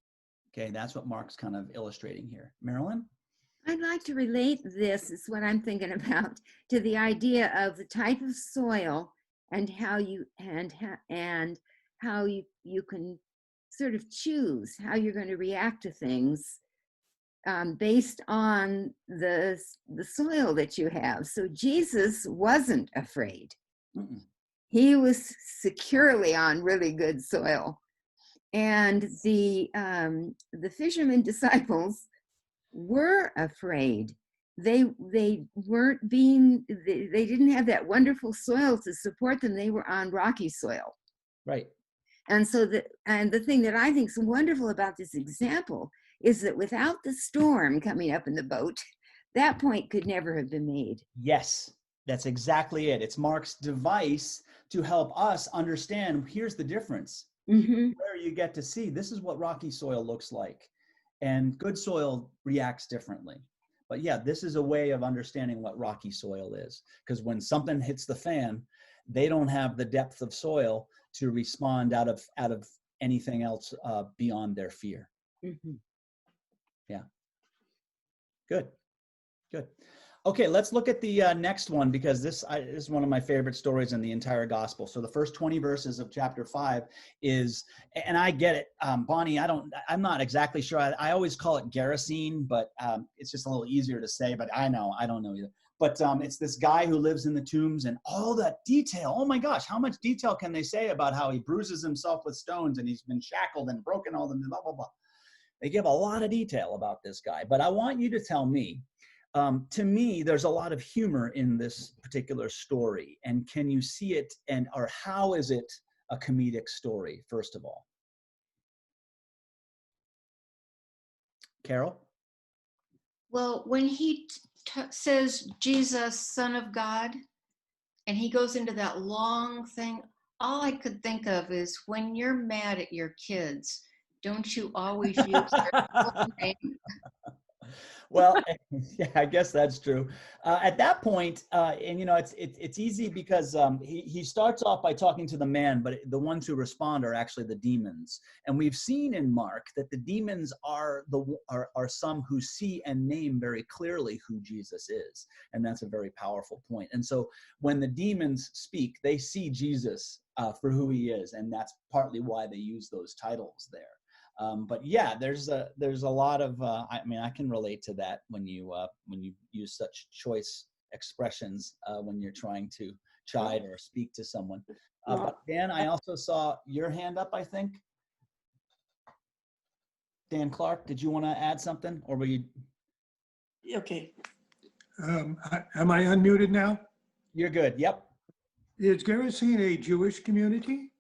Speaker 1: Okay, that's what Mark's kind of illustrating here. Marilyn?
Speaker 4: I'd like to relate this, is what I'm thinking about, to the idea of the type of soil and how you can sort of choose how you're going to react to things based on the soil that you have. So Jesus wasn't afraid.
Speaker 1: Mm-mm.
Speaker 4: He was securely on really good soil. And the fishermen disciples were afraid. They didn't have that wonderful soil to support them. They were on rocky soil.
Speaker 1: Right.
Speaker 4: And so the thing that I think is wonderful about this example is that without the storm coming up in the boat, that point could never have been made.
Speaker 1: Yes, that's exactly it. It's Mark's device to help us understand, here's the difference.
Speaker 4: Mm-hmm.
Speaker 1: Where you get to see, this is what rocky soil looks like. And good soil reacts differently. But yeah, this is a way of understanding what rocky soil is. Because when something hits the fan, they don't have the depth of soil to respond out of anything else beyond their fear.
Speaker 4: Mm-hmm.
Speaker 1: Yeah. Good. Okay, let's look at the next one, because this is one of my favorite stories in the entire gospel. So the first 20 verses of chapter 5 is, and I get it, Bonnie, I'm not exactly sure. I always call it Gerasene, but it's just a little easier to say, but I don't know either. But it's this guy who lives in the tombs, and all that detail. Oh my gosh, how much detail can they say about how he bruises himself with stones and he's been shackled and broken all the blah, blah, blah. They give a lot of detail about this guy, but I want you to tell me, to me, there's a lot of humor in this particular story. And can you see it, or how is it a comedic story, first of all? Carol?
Speaker 10: Well, when he says Jesus, Son of God, and he goes into that long thing, all I could think of is when you're mad at your kids, don't you always use their full name?
Speaker 1: Well, yeah, I guess that's true. At that point, and you know, it's easy because he starts off by talking to the man, but the ones who respond are actually the demons. And we've seen in Mark that the demons are some who see and name very clearly who Jesus is, and that's a very powerful point. And so when the demons speak, they see Jesus for who he is, and that's partly why they use those titles there. But yeah, there's a lot of, I mean, I can relate to that when you use such choice expressions when you're trying to chide or speak to someone. But Dan, I also saw your hand up, I think. Dan Clark, did you want to add something, or were you?
Speaker 12: Okay. Am I unmuted now?
Speaker 1: You're good. Yep.
Speaker 12: Is Gerasene a Jewish community?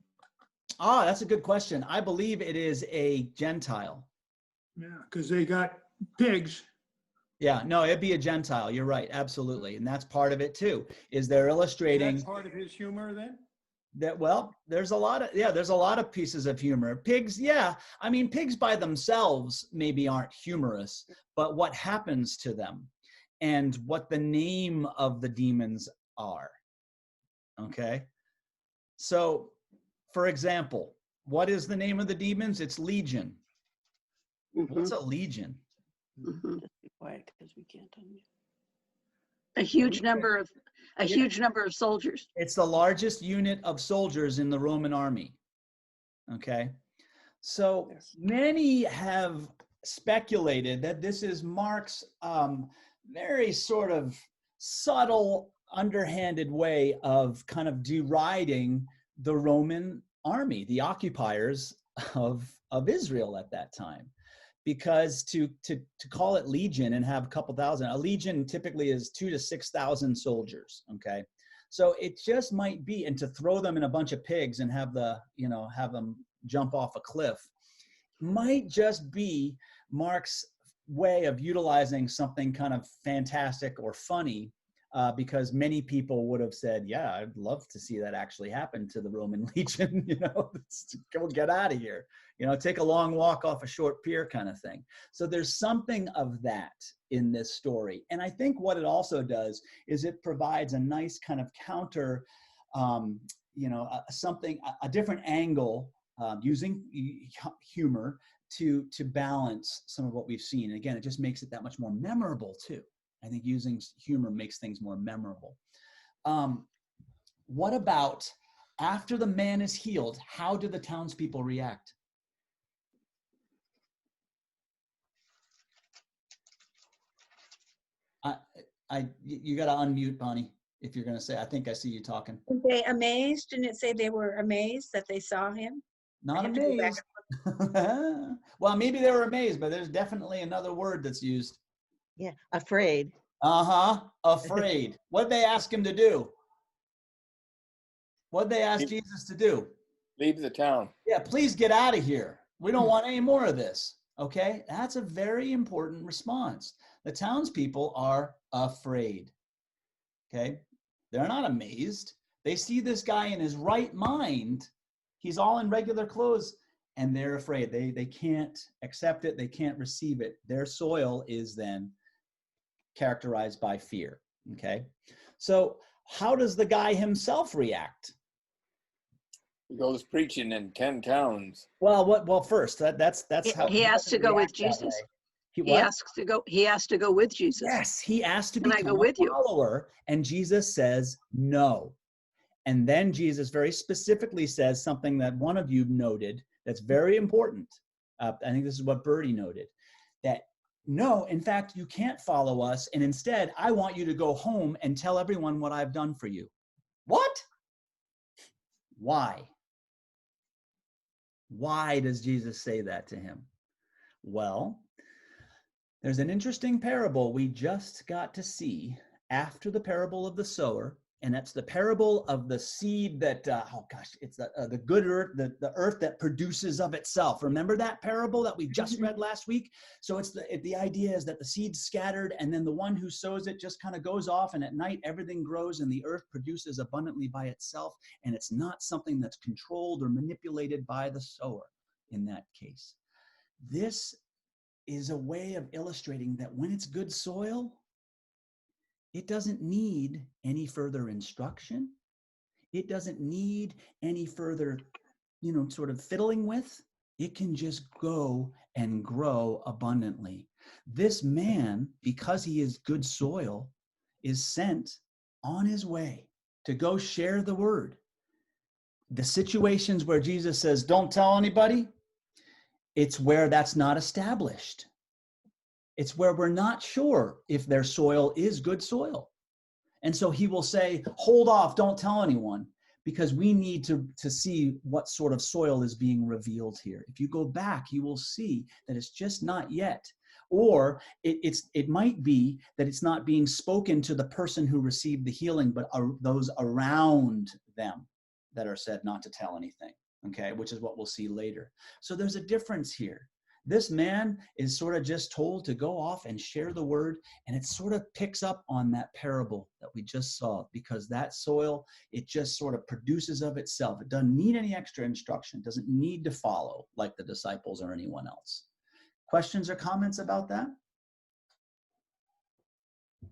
Speaker 1: Ah, that's a good question. I believe it is a Gentile.
Speaker 12: Yeah, because they got pigs.
Speaker 1: Yeah, no, it'd be a Gentile. You're right. Absolutely. And that's part of it too, is they're illustrating.
Speaker 12: That's part of his humor then?
Speaker 1: That, well, there's a lot of pieces of humor. Pigs, yeah. I mean, pigs by themselves maybe aren't humorous, but what happens to them and what the name of the demons are. Okay. So, for example, what is the name of the demons? It's Legion.
Speaker 6: Mm-hmm.
Speaker 1: What's a legion?
Speaker 6: Mm-hmm.
Speaker 12: Just be quiet because we can't unmute.
Speaker 6: A huge number of soldiers.
Speaker 1: It's the largest unit of soldiers in the Roman army. Okay. So many have speculated that this is Mark's very sort of subtle, underhanded way of kind of deriding the Roman army, the occupiers of Israel at that time. Because to call it legion and have a couple thousand, a legion typically is 2,000 to 6,000 soldiers. Okay, so it just might be, and to throw them in a bunch of pigs and have them jump off a cliff, might just be Mark's way of utilizing something kind of fantastic or funny, because many people would have said, yeah, I'd love to see that actually happen to the Roman legion, go get out of here, take a long walk off a short pier kind of thing. So there's something of that in this story. And I think what it also does is it provides a nice kind of counter, a different angle, using humor to balance some of what we've seen. And again, it just makes it that much more memorable too. I think using humor makes things more memorable. What about after the man is healed? How do the townspeople react? You got to unmute, Bonnie, if you're going to say. I think I see you talking.
Speaker 3: Were they amazed? Didn't it say they were amazed that they saw him?
Speaker 1: Not amazed. Well, maybe they were amazed, but there's definitely another word that's used.
Speaker 2: Yeah, afraid.
Speaker 1: Afraid. What'd they ask him to do? What'd they ask Jesus to do?
Speaker 5: Leave the town.
Speaker 1: Yeah, please get out of here. We don't want any more of this. Okay, that's a very important response. The townspeople are afraid. Okay, they're not amazed. They see this guy in his right mind. He's all in regular clothes, and they're afraid. They can't accept it. They can't receive it. Their soil is then characterized by fear. Okay, so how does the guy himself react?
Speaker 5: He goes preaching in 10 towns.
Speaker 1: Well, first that's how
Speaker 6: he has to go with Jesus. He has to go with Jesus.
Speaker 1: Yes, he asked to
Speaker 6: Can I
Speaker 1: become
Speaker 6: go with
Speaker 1: a follower, and Jesus says no. And then Jesus very specifically says something that one of you noted that's very important. I think this is what Bertie noted, that no, in fact, you can't follow us, and instead, I want you to go home and tell everyone what I've done for you. What? Why? Why does Jesus say that to him? Well, there's an interesting parable we just got to see after the parable of the sower, and that's the parable of the seed that, it's the good earth, the earth that produces of itself. Remember that parable that we just read last week? So the idea is that the seed's scattered, and then the one who sows it just kind of goes off, and at night everything grows, and the earth produces abundantly by itself, and it's not something that's controlled or manipulated by the sower in that case. This is a way of illustrating that when it's good soil, it doesn't need any further instruction. It doesn't need any further, sort of fiddling with. It can just go and grow abundantly. This man, because he is good soil, is sent on his way to go share the word. The situations where Jesus says, don't tell anybody, it's where that's not established. It's where we're not sure if their soil is good soil. And so he will say, hold off, don't tell anyone, because we need to see what sort of soil is being revealed here. If you go back, you will see that it's just not yet. Or it might be that it's not being spoken to the person who received the healing, but those around them that are said not to tell anything, okay, which is what we'll see later. So there's a difference here. This man is sort of just told to go off and share the word, and it sort of picks up on that parable that we just saw, because that soil, it just sort of produces of itself. It doesn't need any extra instruction, it doesn't need to follow like the disciples or anyone else. Questions or comments about that? Does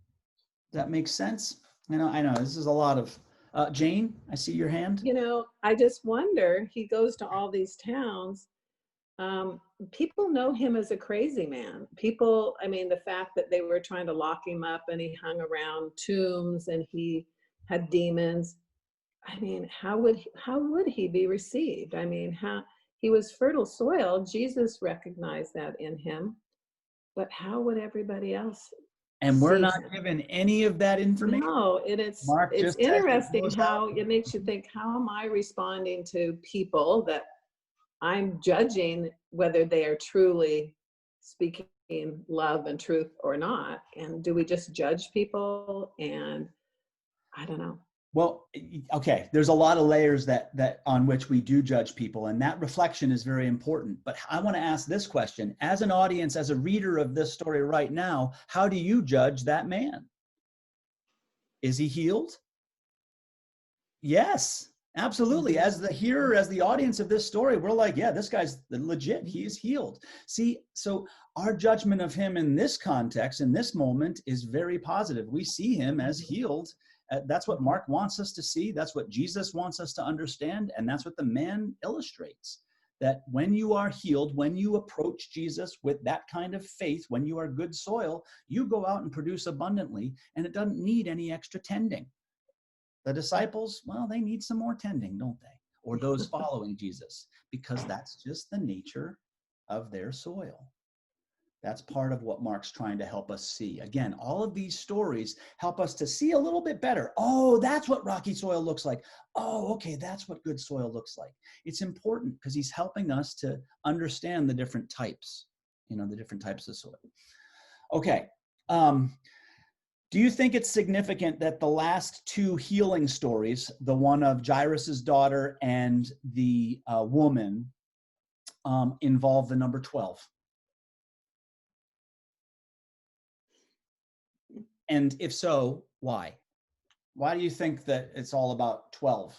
Speaker 1: that make sense? I know this is a lot of, Jane, I see your hand.
Speaker 13: I just wonder, he goes to all these towns. People know him as a crazy man. The fact that they were trying to lock him up and he hung around tombs and he had demons. How would he be received? He was fertile soil. Jesus recognized that in him, but how would everybody else?
Speaker 1: And we're
Speaker 13: see
Speaker 1: not
Speaker 13: him.
Speaker 1: given any of that information.
Speaker 13: No, it's
Speaker 1: Mark just says he
Speaker 13: interesting
Speaker 1: goes
Speaker 13: how
Speaker 1: out.
Speaker 13: it makes you think, how am I responding to people that I'm judging whether they are truly speaking love and truth or not? And do we just judge people? And I don't know.
Speaker 1: Well, okay, there's a lot of layers that on which we do judge people, and that reflection is very important. But I want to ask this question: as an audience, as a reader of this story right now, how do you judge that man? Is he healed? Yes, absolutely. As the hearer, as the audience of this story, we're like, yeah, this guy's legit. He is healed. See, so our judgment of him in this context, in this moment, is very positive. We see him as healed. That's what Mark wants us to see. That's what Jesus wants us to understand. And that's what the man illustrates. That when you are healed, when you approach Jesus with that kind of faith, when you are good soil, you go out and produce abundantly, and it doesn't need any extra tending. The disciples, well, they need some more tending, don't they? Or those following Jesus, because that's just the nature of their soil. That's part of what Mark's trying to help us see. Again, all of these stories help us to see a little bit better. Oh, that's what rocky soil looks like. Oh, okay, that's what good soil looks like. It's important because he's helping us to understand the different types, the different types of soil. Okay. Do you think it's significant that the last two healing stories, the one of Jairus's daughter and the woman, involve the number 12? And if so, why? Why do you think that it's all about 12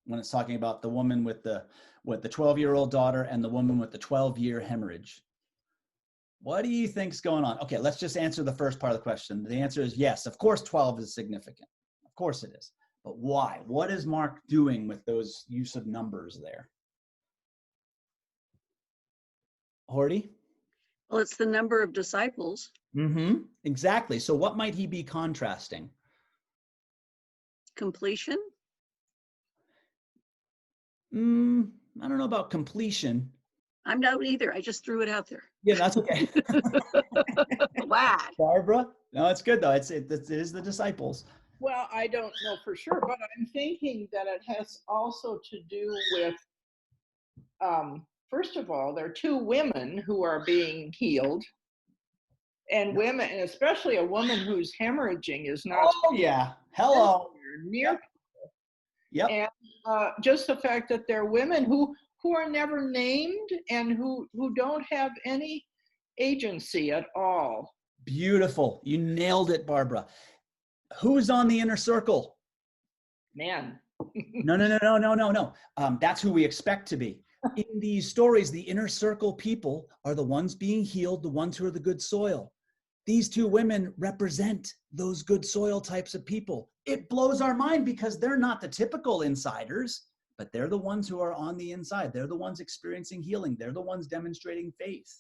Speaker 1: when it's talking about the woman with the 12-year-old daughter and the woman with the 12-year hemorrhage? What do you think's going on? Okay, let's just answer the first part of the question. The answer is yes, of course 12 is significant. Of course it is. But why? What is Mark doing with those use of numbers there? Horty?
Speaker 6: Well, it's the number of disciples.
Speaker 1: Mm-hmm. Exactly. So what might he be contrasting?
Speaker 6: Completion?
Speaker 1: I don't know about completion.
Speaker 6: I'm not either. I just threw it out there.
Speaker 1: Yeah, that's okay.
Speaker 6: Wow.
Speaker 1: Barbara? No, it's good though. It is the disciples.
Speaker 9: Well, I don't know for sure, but I'm thinking that it has also to do with, first of all, there are two women who are being healed. And women, and especially a woman who's hemorrhaging, is not.
Speaker 1: Oh, yeah. Hello.
Speaker 9: Near.
Speaker 1: Yep.
Speaker 9: And just the fact that they're women who are never named and who don't have any agency at all.
Speaker 1: Beautiful. You nailed it, Barbara. Who's on the inner circle?
Speaker 9: Man.
Speaker 1: No. That's who we expect to be. In these stories, the inner circle people are the ones being healed, the ones who are the good soil. These two women represent those good soil types of people. It blows our mind because they're not the typical insiders, but they're the ones who are on the inside. They're the ones experiencing healing. They're the ones demonstrating faith.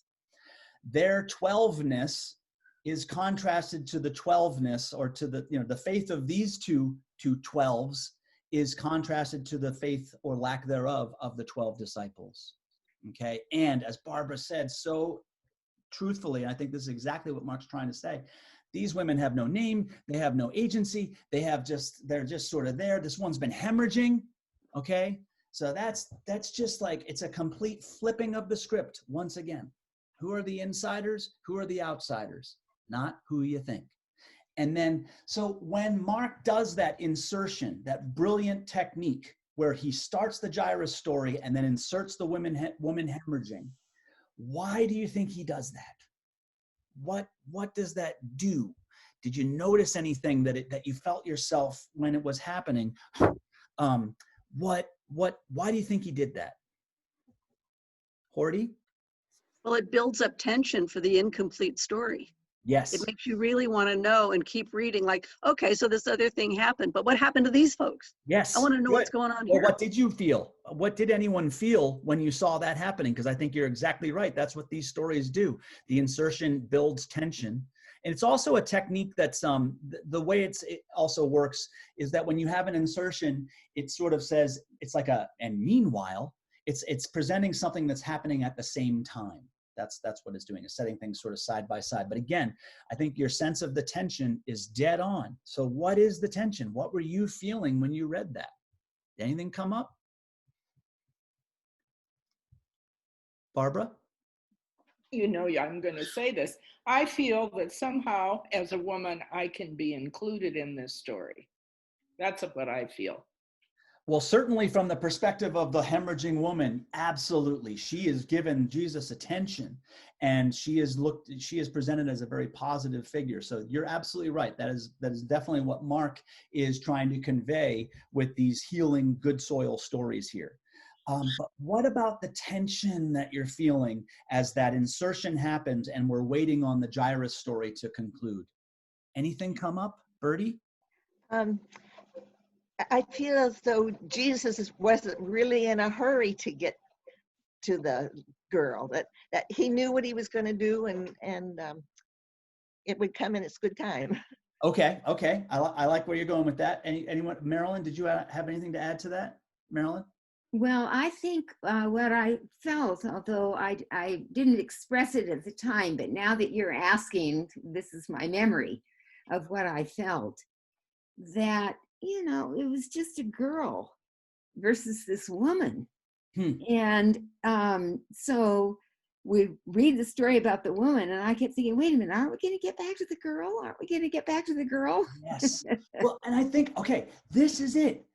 Speaker 1: Their 12-ness is contrasted to the 12-ness, or to the faith of these two 12s is contrasted to the faith or lack thereof of the 12 disciples. Okay. And as Barbara said so truthfully, I think this is exactly what Mark's trying to say. These women have no name. They have no agency. They're just sort of there. This one's been hemorrhaging. Okay. So that's just like, it's a complete flipping of the script. Once again, who are the insiders? Who are the outsiders? Not who you think. And then, so when Mark does that insertion, that brilliant technique where he starts the Jairus story and then inserts the woman hemorrhaging, why do you think he does that? What does that do? Did you notice anything that you felt yourself when it was happening? Why do you think he did that? Horty?
Speaker 6: Well, it builds up tension for the incomplete story.
Speaker 1: Yes.
Speaker 6: It makes you really want to know and keep reading, like, okay, so this other thing happened, but what happened to these folks?
Speaker 1: Yes.
Speaker 6: I want to know what's going on
Speaker 1: Well,
Speaker 6: here.
Speaker 1: what did you feel? What did anyone feel when you saw that happening? Because I think you're exactly right. That's what these stories do. The insertion builds tension. And it's also a technique that's, the way it also works is that when you have an insertion, it sort of says, it's like and meanwhile, it's presenting something that's happening at the same time. That's what it's doing, is setting things sort of side by side. But again, I think your sense of the tension is dead on. So what is the tension? What were you feeling when you read that? Did anything come up? Barbara?
Speaker 9: You know, I'm going to say this. I feel that somehow, as a woman, I can be included in this story. That's what I feel.
Speaker 1: Well, certainly from the perspective of the hemorrhaging woman, absolutely. She is given Jesus attention, and she is presented as a very positive figure. So you're absolutely right. That is definitely what Mark is trying to convey with these healing good soil stories here. But what about the tension that you're feeling as that insertion happens and we're waiting on the Jairus story to conclude? Anything come up, Bertie?
Speaker 2: I feel as though Jesus wasn't really in a hurry to get to the girl, that he knew what he was going to do, and it would come in its good time.
Speaker 1: Okay. I like where you're going with that. Anyone, Marilyn, did you have anything to add to that, Marilyn?
Speaker 4: Well, I think what I felt, although I didn't express it at the time, but now that you're asking, this is my memory of what I felt, that, you know, it was just a girl versus this woman. And so we read the story about the woman, and I kept thinking, wait a minute, aren't we going to get back to the girl? Aren't we going to get back to the girl?
Speaker 1: Yes. Well, and I think, okay, this is it.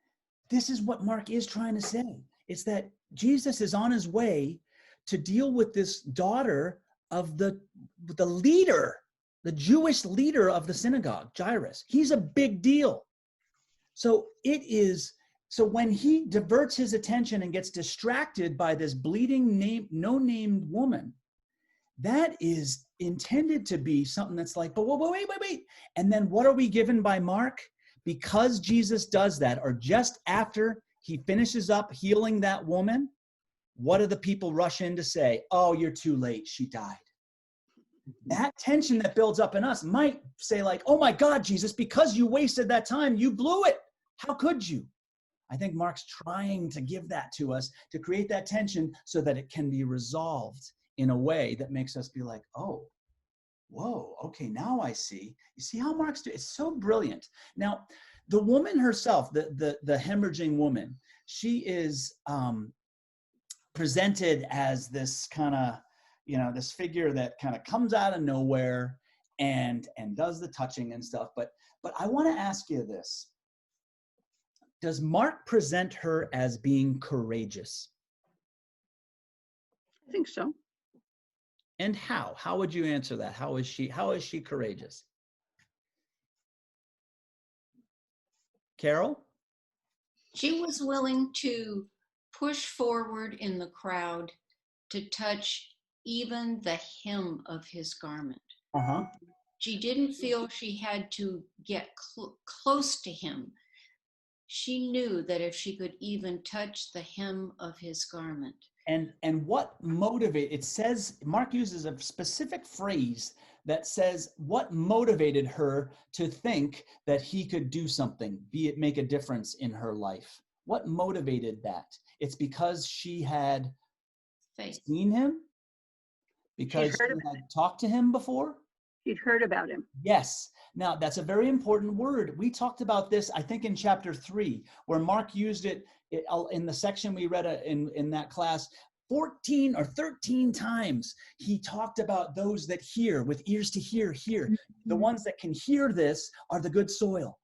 Speaker 1: This is what Mark is trying to say. It's that Jesus is on his way to deal with this daughter of the leader, the Jewish leader of the synagogue, Jairus. He's a big deal. So when he diverts his attention and gets distracted by this bleeding no-named woman, that is intended to be something that's like, but wait. And then what are we given by Mark? Because Jesus does that, or just after he finishes up healing that woman, what do the people rush in to say? Oh, you're too late. She died. That tension that builds up in us might say like, oh my God, Jesus, because you wasted that time, you blew it. How could you? I think Mark's trying to give that to us to create that tension so that it can be resolved in a way that makes us be like, oh, whoa, okay, now I see. You see how Mark's doing? It's so brilliant. Now, the woman herself, the hemorrhaging woman, she is presented as this kind of, this figure that kind of comes out of nowhere and does the touching and stuff. But I want to ask you this. Does Mark present her as being courageous?
Speaker 6: I think so.
Speaker 1: And how? How would you answer that? How is she courageous? Carol?
Speaker 10: She was willing to push forward in the crowd to touch even the hem of his garment.
Speaker 1: Uh-huh.
Speaker 10: She didn't feel she had to get close to him. She knew that if she could even touch the hem of his garment.
Speaker 1: And what motivated, it says, Mark uses a specific phrase that says what motivated her to think that he could do something, be it make a difference in her life. What motivated that? It's because she had seen him? Because she had talked to him before?
Speaker 6: She'd heard about him.
Speaker 1: Yes. Now, that's a very important word. We talked about this, I think, in chapter 3, where Mark used it in the section we read in that class. 14 or 13 times he talked about those that hear, with ears to hear. Mm-hmm. The ones that can hear this are the good soil.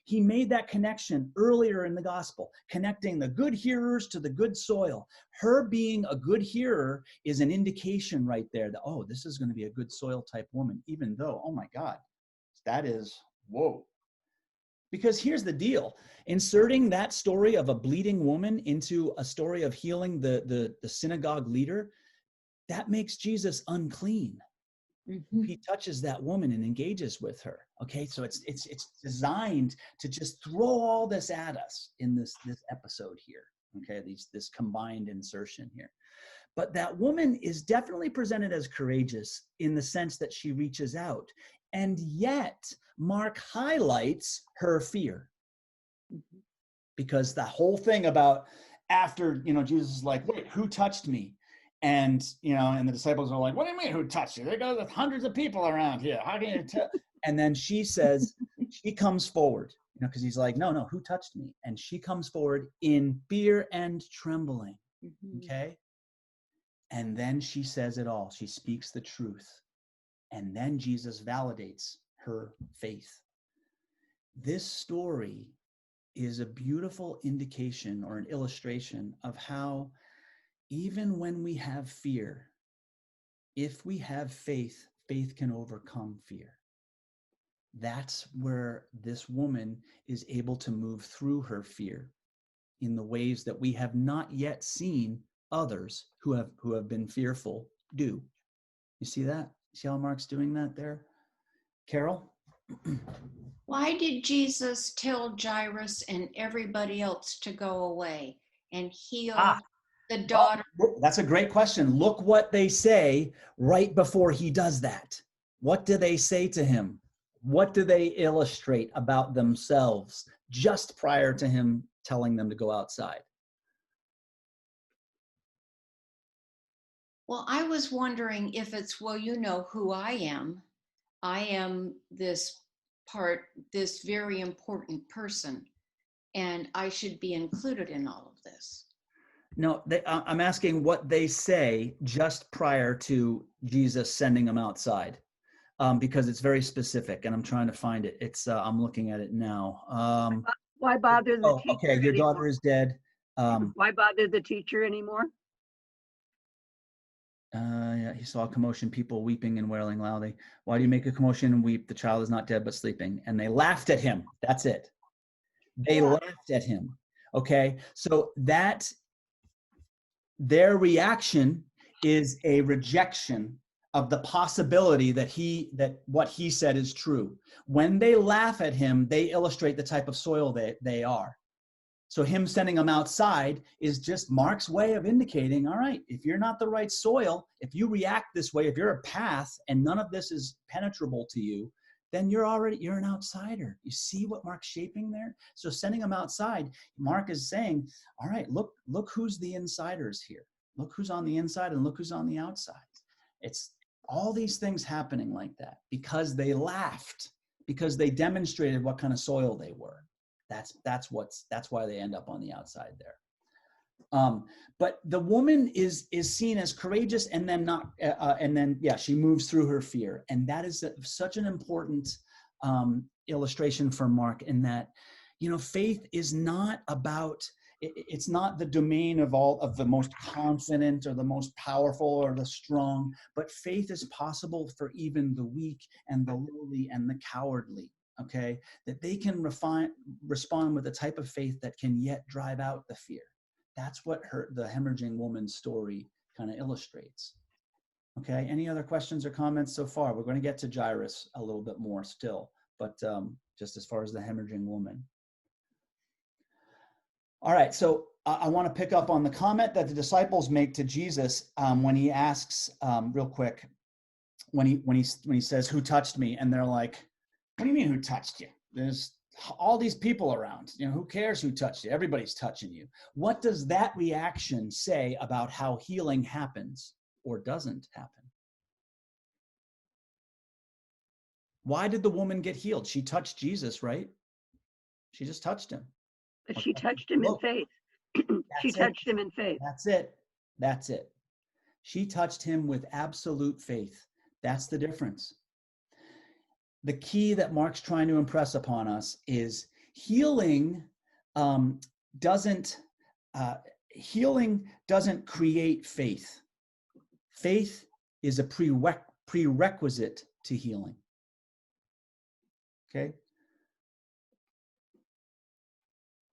Speaker 1: He made that connection earlier in the gospel, connecting the good hearers to the good soil. Her being a good hearer is an indication right there that, oh, this is going to be a good soil type woman, even though, oh my God, that is, whoa. Because here's the deal. Inserting that story of a bleeding woman into a story of healing the synagogue leader, that makes Jesus unclean. Mm-hmm. He touches that woman and engages with her. Okay, so it's designed to just throw all this at us in this episode here. Okay, this combined insertion here. But that woman is definitely presented as courageous in the sense that she reaches out. And yet, Mark highlights her fear. Mm-hmm. Because the whole thing about after, Jesus is like, wait, who touched me? And, and the disciples are like, what do you mean, who touched you? There's hundreds of people around here. How can you tell? And then she says, she comes forward, because he's like, no, who touched me? And she comes forward in fear and trembling. Okay. And then she says it all. She speaks the truth. And then Jesus validates her faith. This story is a beautiful indication or an illustration of how even when we have fear, if we have faith, faith can overcome fear. That's where this woman is able to move through her fear in the ways that we have not yet seen others who have been fearful do. You see that? See how Mark's doing that there? Carol?
Speaker 10: Why did Jesus tell Jairus and everybody else to go away and heal the daughter?
Speaker 1: Well, that's a great question. Look what they say right before he does that. What do they say to him? What do they illustrate about themselves just prior to him telling them to go outside?
Speaker 10: Well, I was wondering if it's, well, you know who I am. I am this very important person, and I should be included in all of this.
Speaker 1: No, I'm asking what they say just prior to Jesus sending them outside, because it's very specific, and I'm trying to find it. It's I'm looking at it now.
Speaker 6: Why bother the teacher?
Speaker 1: Okay, your daughter is dead.
Speaker 6: Why bother the teacher anymore?
Speaker 1: Yeah, he saw a commotion, people weeping and wailing loudly. Why do you make a commotion and weep? The child is not dead, but sleeping. And they laughed at him. That's it. They laughed at him. Okay, so their reaction is a rejection of the possibility that what he said is true. When they laugh at him, they illustrate the type of soil they are. So him sending them outside is just Mark's way of indicating, all right, if you're not the right soil, if you react this way, if you're a path and none of this is penetrable to you, then you're an outsider. You see what Mark's shaping there? So sending them outside, Mark is saying, all right, look who's the insiders here. Look who's on the inside and look who's on the outside. It's all these things happening like that because they laughed, because they demonstrated what kind of soil they were. That's why they end up on the outside there. But the woman is seen as courageous, and then she moves through her fear, and that is such an important illustration for Mark. In that, faith is not about. It's not the domain of all of the most confident or the most powerful or the strong, but faith is possible for even the weak and the lowly and the cowardly. Okay, that they can respond with a type of faith that can yet drive out the fear. That's what the hemorrhaging woman's story kind of illustrates. Okay, any other questions or comments so far? We're going to get to Jairus a little bit more still, but just as far as the hemorrhaging woman. All right, so I want to pick up on the comment that the disciples make to Jesus when he asks, real quick, when he says, "Who touched me?" And they're like, "What do you mean, who touched you? There's all these people around. Who cares who touched you? Everybody's touching you." What does that reaction say about how healing happens or doesn't happen? Why did the woman get healed? She touched Jesus, right? She just touched him.
Speaker 6: But she touched him in faith. She touched him in faith.
Speaker 1: That's it. She touched him with absolute faith. That's the difference. The key that Mark's trying to impress upon us is healing doesn't create faith. Faith is a prerequisite to healing. Okay?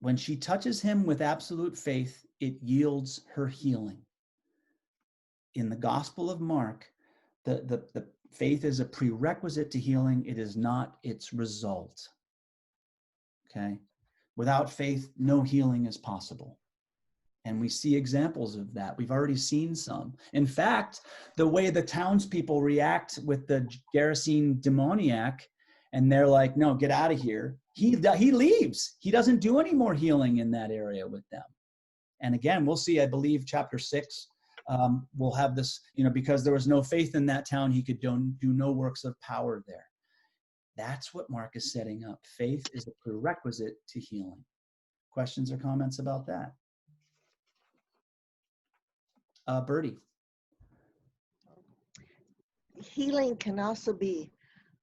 Speaker 1: When she touches him with absolute faith, it yields her healing. In the Gospel of Mark, the faith is a prerequisite to healing. It is not its result. Okay? Without faith, no healing is possible. And we see examples of that. We've already seen some. In fact, the way the townspeople react with the Gerasene demoniac, and they're like, "No, get out of here." He leaves. He doesn't do any more healing in that area with them. And again, we'll see, I believe, chapter 6 will have this, because there was no faith in that town, he could do no works of power there. That's what Mark is setting up. Faith is a prerequisite to healing. Questions or comments about that? Bertie.
Speaker 2: Healing can also be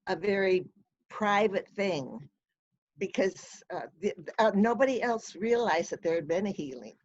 Speaker 2: a very private thing because nobody else realized that there had been a healing.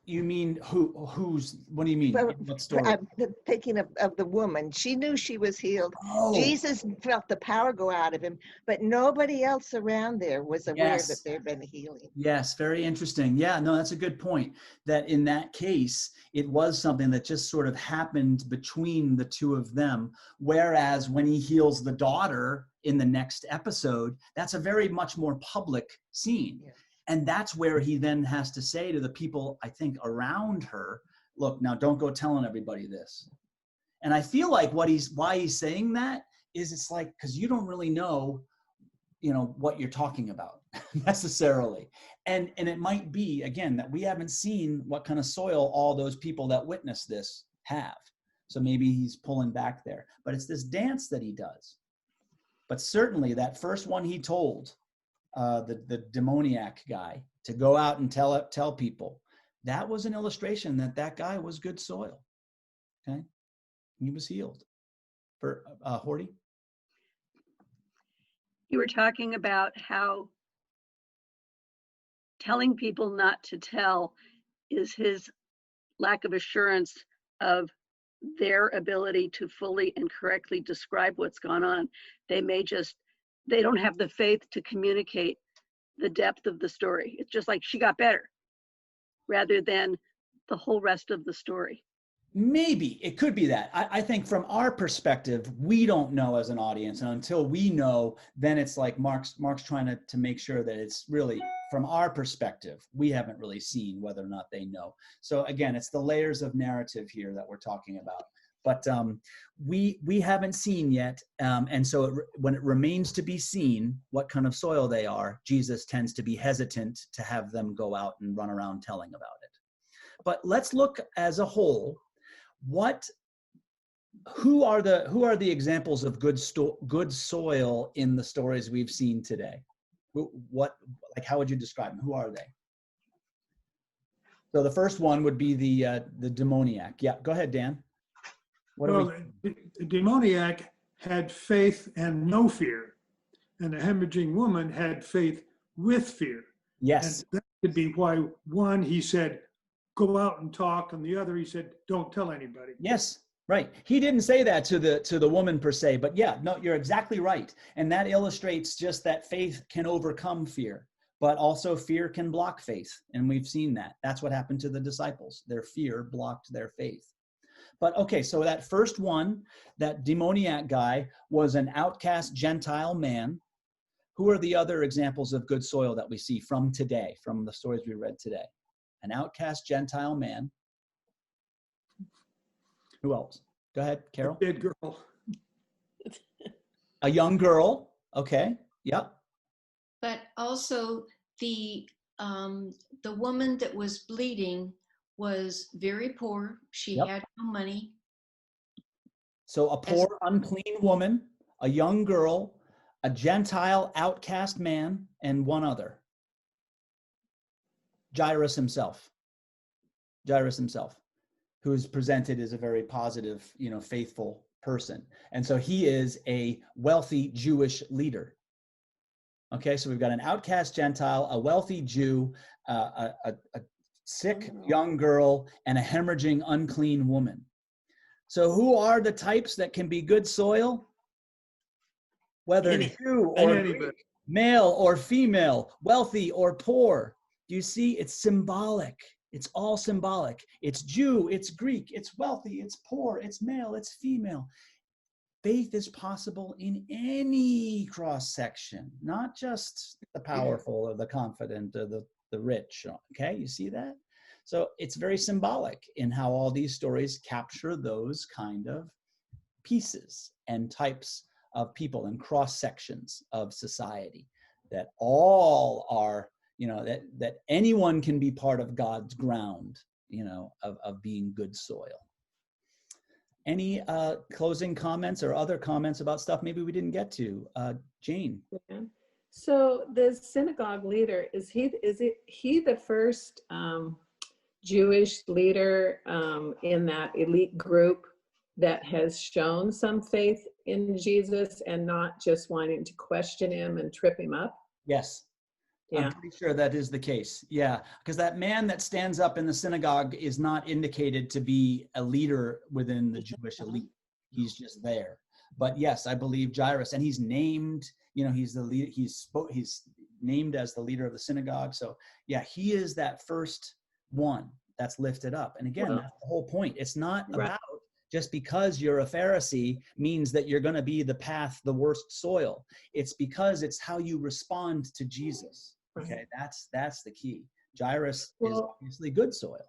Speaker 1: You mean what do you mean? What story?
Speaker 2: I'm thinking of the woman. She knew she was healed.
Speaker 1: Oh.
Speaker 2: Jesus felt the power go out of him, but nobody else around there was aware
Speaker 1: Yes.
Speaker 2: that there had been a healing.
Speaker 1: Yes, very interesting. Yeah, no, that's a good point. That in that case, it was something that just sort of happened between the two of them. Whereas when he heals the daughter in the next episode, that's a very much more public scene.
Speaker 2: Yeah.
Speaker 1: And that's where he then has to say to the people, I think, around her, look, now don't go telling everybody this. And I feel like why he's saying that is it's like, because you don't really know, what you're talking about necessarily. And it might be, again, that we haven't seen what kind of soil all those people that witness this have. So maybe he's pulling back there. But it's this dance that he does. But certainly that first one he told, the demoniac guy, to go out and tell people, that was an illustration that guy was good soil. Okay, he was healed. For Horty,
Speaker 6: You were talking about how telling people not to tell is his lack of assurance of their ability to fully and correctly describe what's gone on. They don't have the faith to communicate the depth of the story. It's just like she got better rather than the whole rest of the story.
Speaker 1: maybe it could be that. I think from our perspective, we don't know as an audience, and until we know, then it's like Mark's trying to make sure that it's really, from our perspective, we haven't really seen whether or not they know. So again, it's the layers of narrative here that we're talking about. But we haven't seen yet, and so when it remains to be seen what kind of soil they are, Jesus tends to be hesitant to have them go out and run around telling about it. But let's look as a whole. Who are the examples of good soil in the stories we've seen today? How would you describe them? Who are they? So the first one would be the demoniac. Yeah, go ahead, Dan.
Speaker 12: The demoniac had faith and no fear, and the hemorrhaging woman had faith with fear.
Speaker 1: Yes.
Speaker 12: And that could be why one, he said, go out and talk, and the other, he said, don't tell anybody.
Speaker 1: Yes, right. He didn't say that to the woman per se, but yeah, no, you're exactly right. And that illustrates just that faith can overcome fear, but also fear can block faith. And we've seen that. That's what happened to the disciples. Their fear blocked their faith. But okay, so that first one, that demoniac guy, was an outcast Gentile man. Who are the other examples of good soil that we see from today, from the stories we read today? An outcast Gentile man. Who else? Go ahead, Carol.
Speaker 12: A dead girl.
Speaker 1: A young girl. Okay. Yep.
Speaker 10: But also the woman that was bleeding was very poor. She
Speaker 1: Yep.
Speaker 10: had no money.
Speaker 1: So a poor, unclean woman, a young girl, a Gentile outcast man, and one other. Jairus himself, who is presented as a very positive, faithful person. And so he is a wealthy Jewish leader. Okay, so we've got an outcast Gentile, a wealthy Jew, a sick young girl, and a hemorrhaging unclean woman. So who are the types that can be good soil? Whether Jew or Greek, male or female, wealthy or poor. Do you see? It's symbolic. It's all symbolic. It's Jew, it's Greek, it's wealthy, it's poor, it's male, it's female. Faith is possible in any cross-section, not just the powerful or the confident or the rich. Okay, you see that? So it's very symbolic in how all these stories capture those kind of pieces and types of people and cross-sections of society that all are that anyone can be part of God's ground, of being good soil. Any closing comments or other comments about stuff maybe we didn't get to? Jane.
Speaker 13: Yeah. So the synagogue leader, is he the first Jewish leader in that elite group that has shown some faith in Jesus and not just wanting to question him and trip him up?
Speaker 1: Yes.
Speaker 13: Yeah.
Speaker 1: I'm pretty sure that is the case. Yeah, because that man that stands up in the synagogue is not indicated to be a leader within the Jewish elite. He's just there. But yes, I believe Jairus, and he's named, he's the leader. He's named as the leader of the synagogue. So yeah, he is that first one that's lifted up. And again, that's the whole point. It's not about just because you're a Pharisee means that you're going to be the worst soil. It's because it's how you respond to Jesus. Okay, that's the key. Jairus is obviously good soil.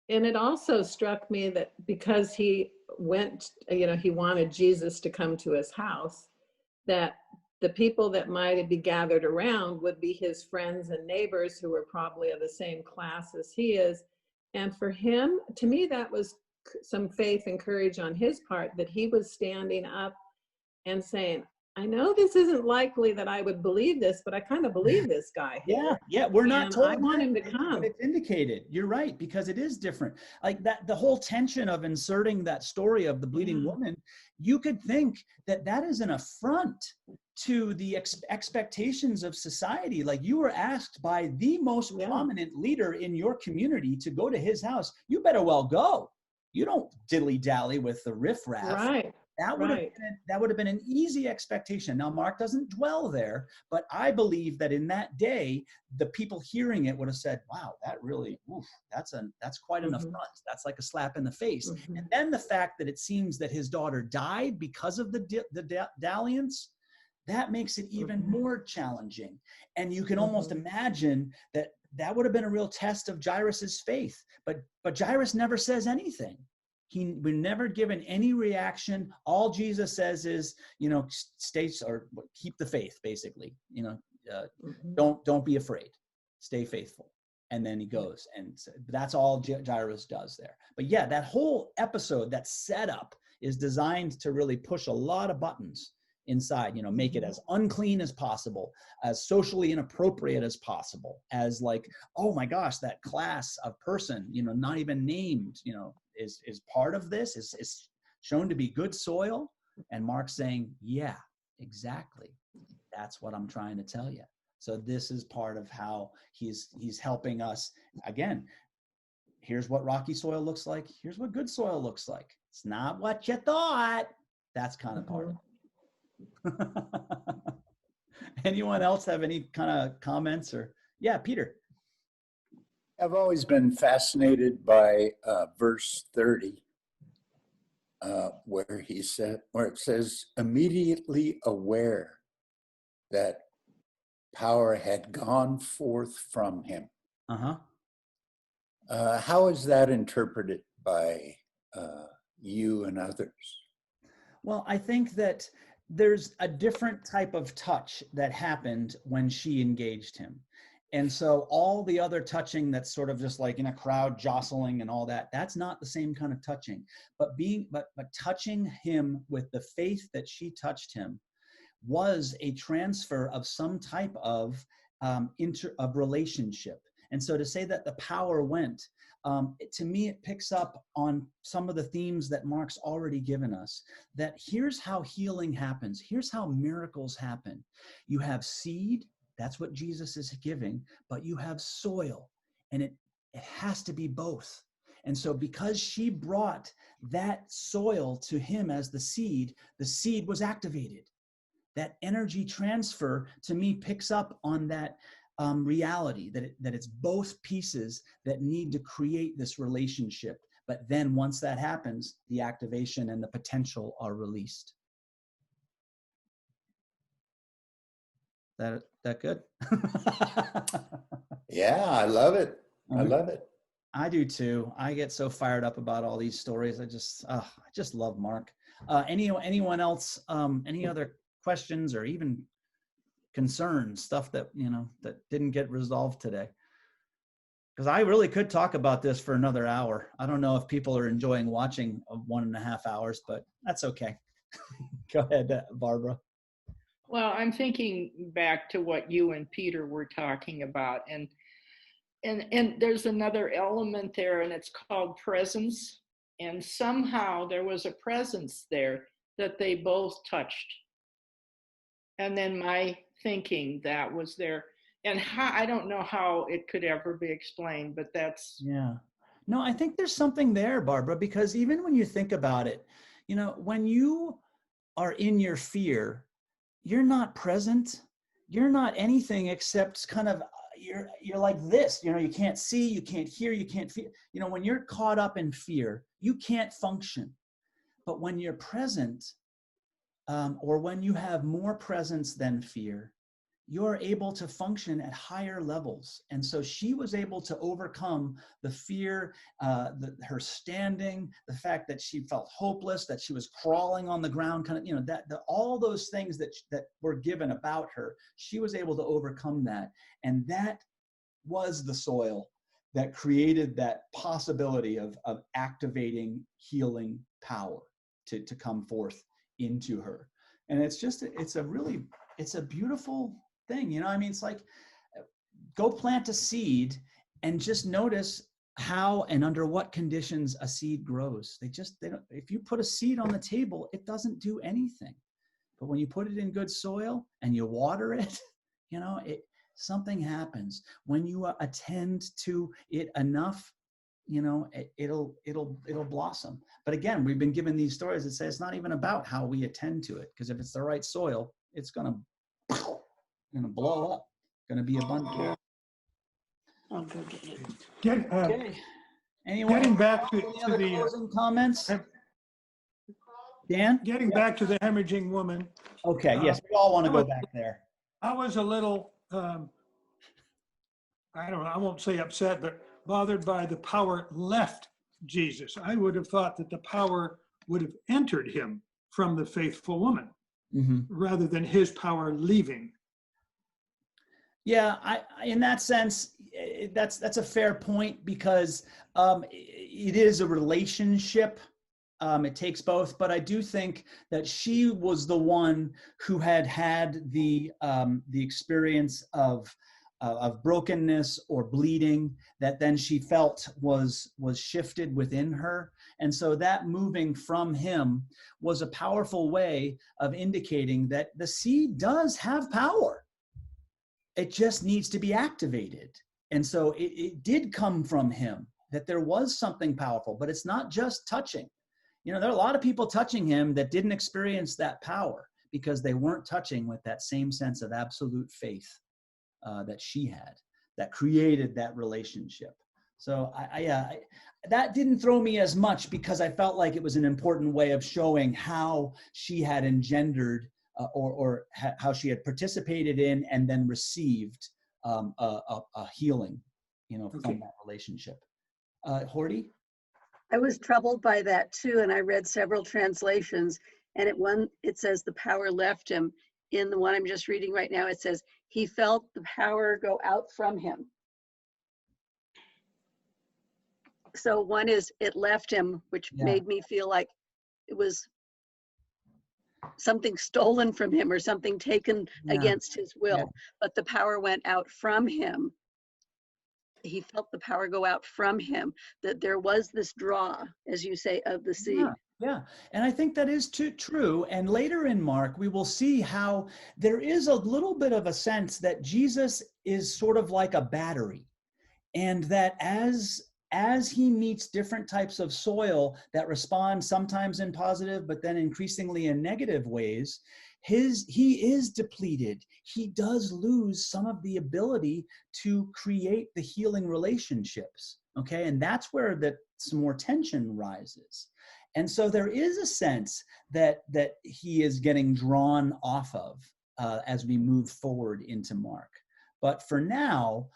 Speaker 13: And it also struck me that because he went, he wanted Jesus to come to his house, that the people that might be gathered around would be his friends and neighbors who were probably of the same class as he is. And for him, to me, that was some faith and courage on his part, that he was standing up and saying, I know this isn't likely that I would believe this, but I kind of believe this guy here.
Speaker 1: Yeah, we're not told.
Speaker 13: I want him to come.
Speaker 1: It's indicated. You're right, because it is different. Like that, the whole tension of inserting that story of the bleeding woman, you could think that is an affront to the expectations of society. Like, you were asked by the most prominent leader in your community to go to his house. You better well go. You don't diddly-dally with the riffraff.
Speaker 13: Right.
Speaker 1: That would have been an easy expectation. Now, Mark doesn't dwell there, but I believe that in that day, the people hearing it would have said, wow, that really, that's quite an affront. That's like a slap in the face. And then the fact that it seems that his daughter died because of the dalliance, that makes it even more challenging. And you can almost imagine that would have been a real test of Jairus's faith. But Jairus never says anything. We're never given any reaction. All Jesus says is, states or keep the faith, basically. Don't be afraid, stay faithful. And then he goes, and that's all Jairus does there. But yeah, that whole episode, that setup, is designed to really push a lot of buttons inside. Make it as unclean as possible, as socially inappropriate as possible, as like, oh my gosh, that class of person, not even named, is part of this, is shown to be good soil. And Mark's saying, yeah, exactly. That's what I'm trying to tell you. So this is part of how he's helping us. Again, here's what rocky soil looks like. Here's what good soil looks like. It's not what you thought. That's kind of part of it. Anyone else have any kind of comments? Or yeah, Peter.
Speaker 14: I've always been fascinated by verse 30, where it says, immediately aware that power had gone forth from him. How is that interpreted by you and others?
Speaker 1: Well, I think that there's a different type of touch that happened when she engaged him. And so all the other touching that's sort of just like in a crowd jostling and all that, that's not the same kind of touching. But touching him with the faith that she touched him was a transfer of some type of relationship. And so to say that the power went, to me, it picks up on some of the themes that Mark's already given us, that here's how healing happens. Here's how miracles happen. You have seed. That's what Jesus is giving, but you have soil, and it has to be both. And so because she brought that soil to him as the seed was activated. That energy transfer, to me, picks up on that reality, that it's both pieces that need to create this relationship. But then once that happens, the activation and the potential are released. That good?
Speaker 14: Yeah, I love it. I love it.
Speaker 1: I do too. I get so fired up about all these stories. I just love Mark. Anyone else? Any other questions or even concerns, stuff that, that didn't get resolved today. Because I really could talk about this for another hour. I don't know if people are enjoying watching 1.5 hours, but that's okay. Go ahead, Barbara.
Speaker 9: Well, I'm thinking back to what you and Peter were talking about, and there's another element there, and it's called presence. And somehow there was a presence there that they both touched. And then my thinking that was there, and how, I don't know how it could ever be explained, but that's.
Speaker 1: Yeah. No, I think there's something there, Barbara, because even when you think about it, when you are in your fear, you're not present. You're not anything except kind of, you're like this, you can't see, you can't hear, you can't feel. When you're caught up in fear, you can't function. But when you're present, or when you have more presence than fear, you're able to function at higher levels. And so she was able to overcome the fear, her standing, the fact that she felt hopeless, that she was crawling on the ground, kind of, all those things that were given about her, she was able to overcome that. And that was the soil that created that possibility of activating healing power to come forth into her. And it's a beautiful thing. It's like, go plant a seed and just notice how and under what conditions a seed grows. They don't, if you put a seed on the table, it doesn't do anything. But when you put it in good soil and you water it, something happens. When you attend to it enough, it'll blossom. But again, we've been given these stories that say it's not even about how we attend to it, because if it's the right soil, it's gonna blow up, gonna be abundant. Okay. Anyone?
Speaker 12: Getting back to
Speaker 1: Any other
Speaker 12: the
Speaker 1: closing comments? Dan?
Speaker 12: Getting back to the hemorrhaging woman.
Speaker 1: Okay, yes, we all want to go back there.
Speaker 12: I was a little, I don't know, I won't say upset, but bothered by the power left Jesus. I would have thought that the power would have entered him from the faithful woman, rather than his power leaving.
Speaker 1: Yeah, in that sense, that's a fair point, because it is a relationship. It takes both, but I do think that she was the one who had the experience of brokenness or bleeding that then she felt was shifted within her. And so that moving from him was a powerful way of indicating that the seed does have power. It just needs to be activated. And so it did come from him, that there was something powerful, but it's not just touching. There are a lot of people touching him that didn't experience that power because they weren't touching with that same sense of absolute faith that she had, that created that relationship. So that didn't throw me as much, because I felt like it was an important way of showing how she had engendered or how she had participated in and then received a healing, from that relationship. Horty?
Speaker 6: I was troubled by that too, and I read several translations, and it says the power left him. In the one I'm just reading right now, it says he felt the power go out from him. So one is it left him, which made me feel like it was something stolen from him or something taken against his will, but the power went out from him. He felt the power go out from him, that there was this draw, as you say, of the seed.
Speaker 1: Yeah, and I think that is true. And later in Mark, we will see how there is a little bit of a sense that Jesus is sort of like a battery, and that as he meets different types of soil that respond sometimes in positive, but then increasingly in negative ways, he is depleted. He does lose some of the ability to create the healing relationships. Okay, and that's where some more tension rises. And so there is a sense that he is getting drawn off of as we move forward into Mark. But for now,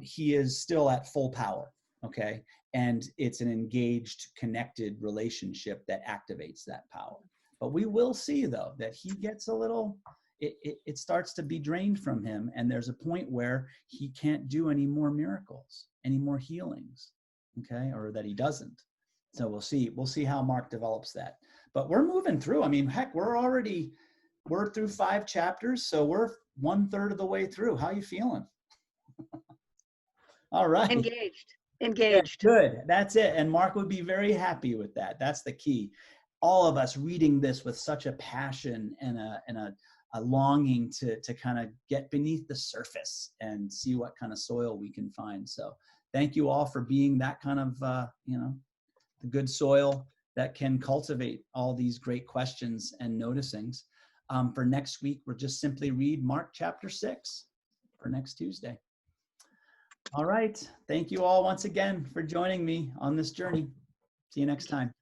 Speaker 1: he is still at full power, okay? And it's an engaged, connected relationship that activates that power. But we will see, though, that he gets a little, it starts to be drained from him. And there's a point where he can't do any more miracles, any more healings, okay? Or that he doesn't. So we'll see how Mark develops that. But we're moving through. I mean, heck, we're through 5 chapters. So we're 1/3 of the way through. How you feeling? All right.
Speaker 6: Engaged.
Speaker 1: Good. That's it. And Mark would be very happy with that. That's the key. All of us reading this with such a passion and a longing to kind of get beneath the surface and see what kind of soil we can find. So thank you all for being that kind of, the good soil that can cultivate all these great questions and noticings. For next week, we'll just simply read Mark chapter 6 for next Tuesday. All right. Thank you all once again for joining me on this journey. See you next time.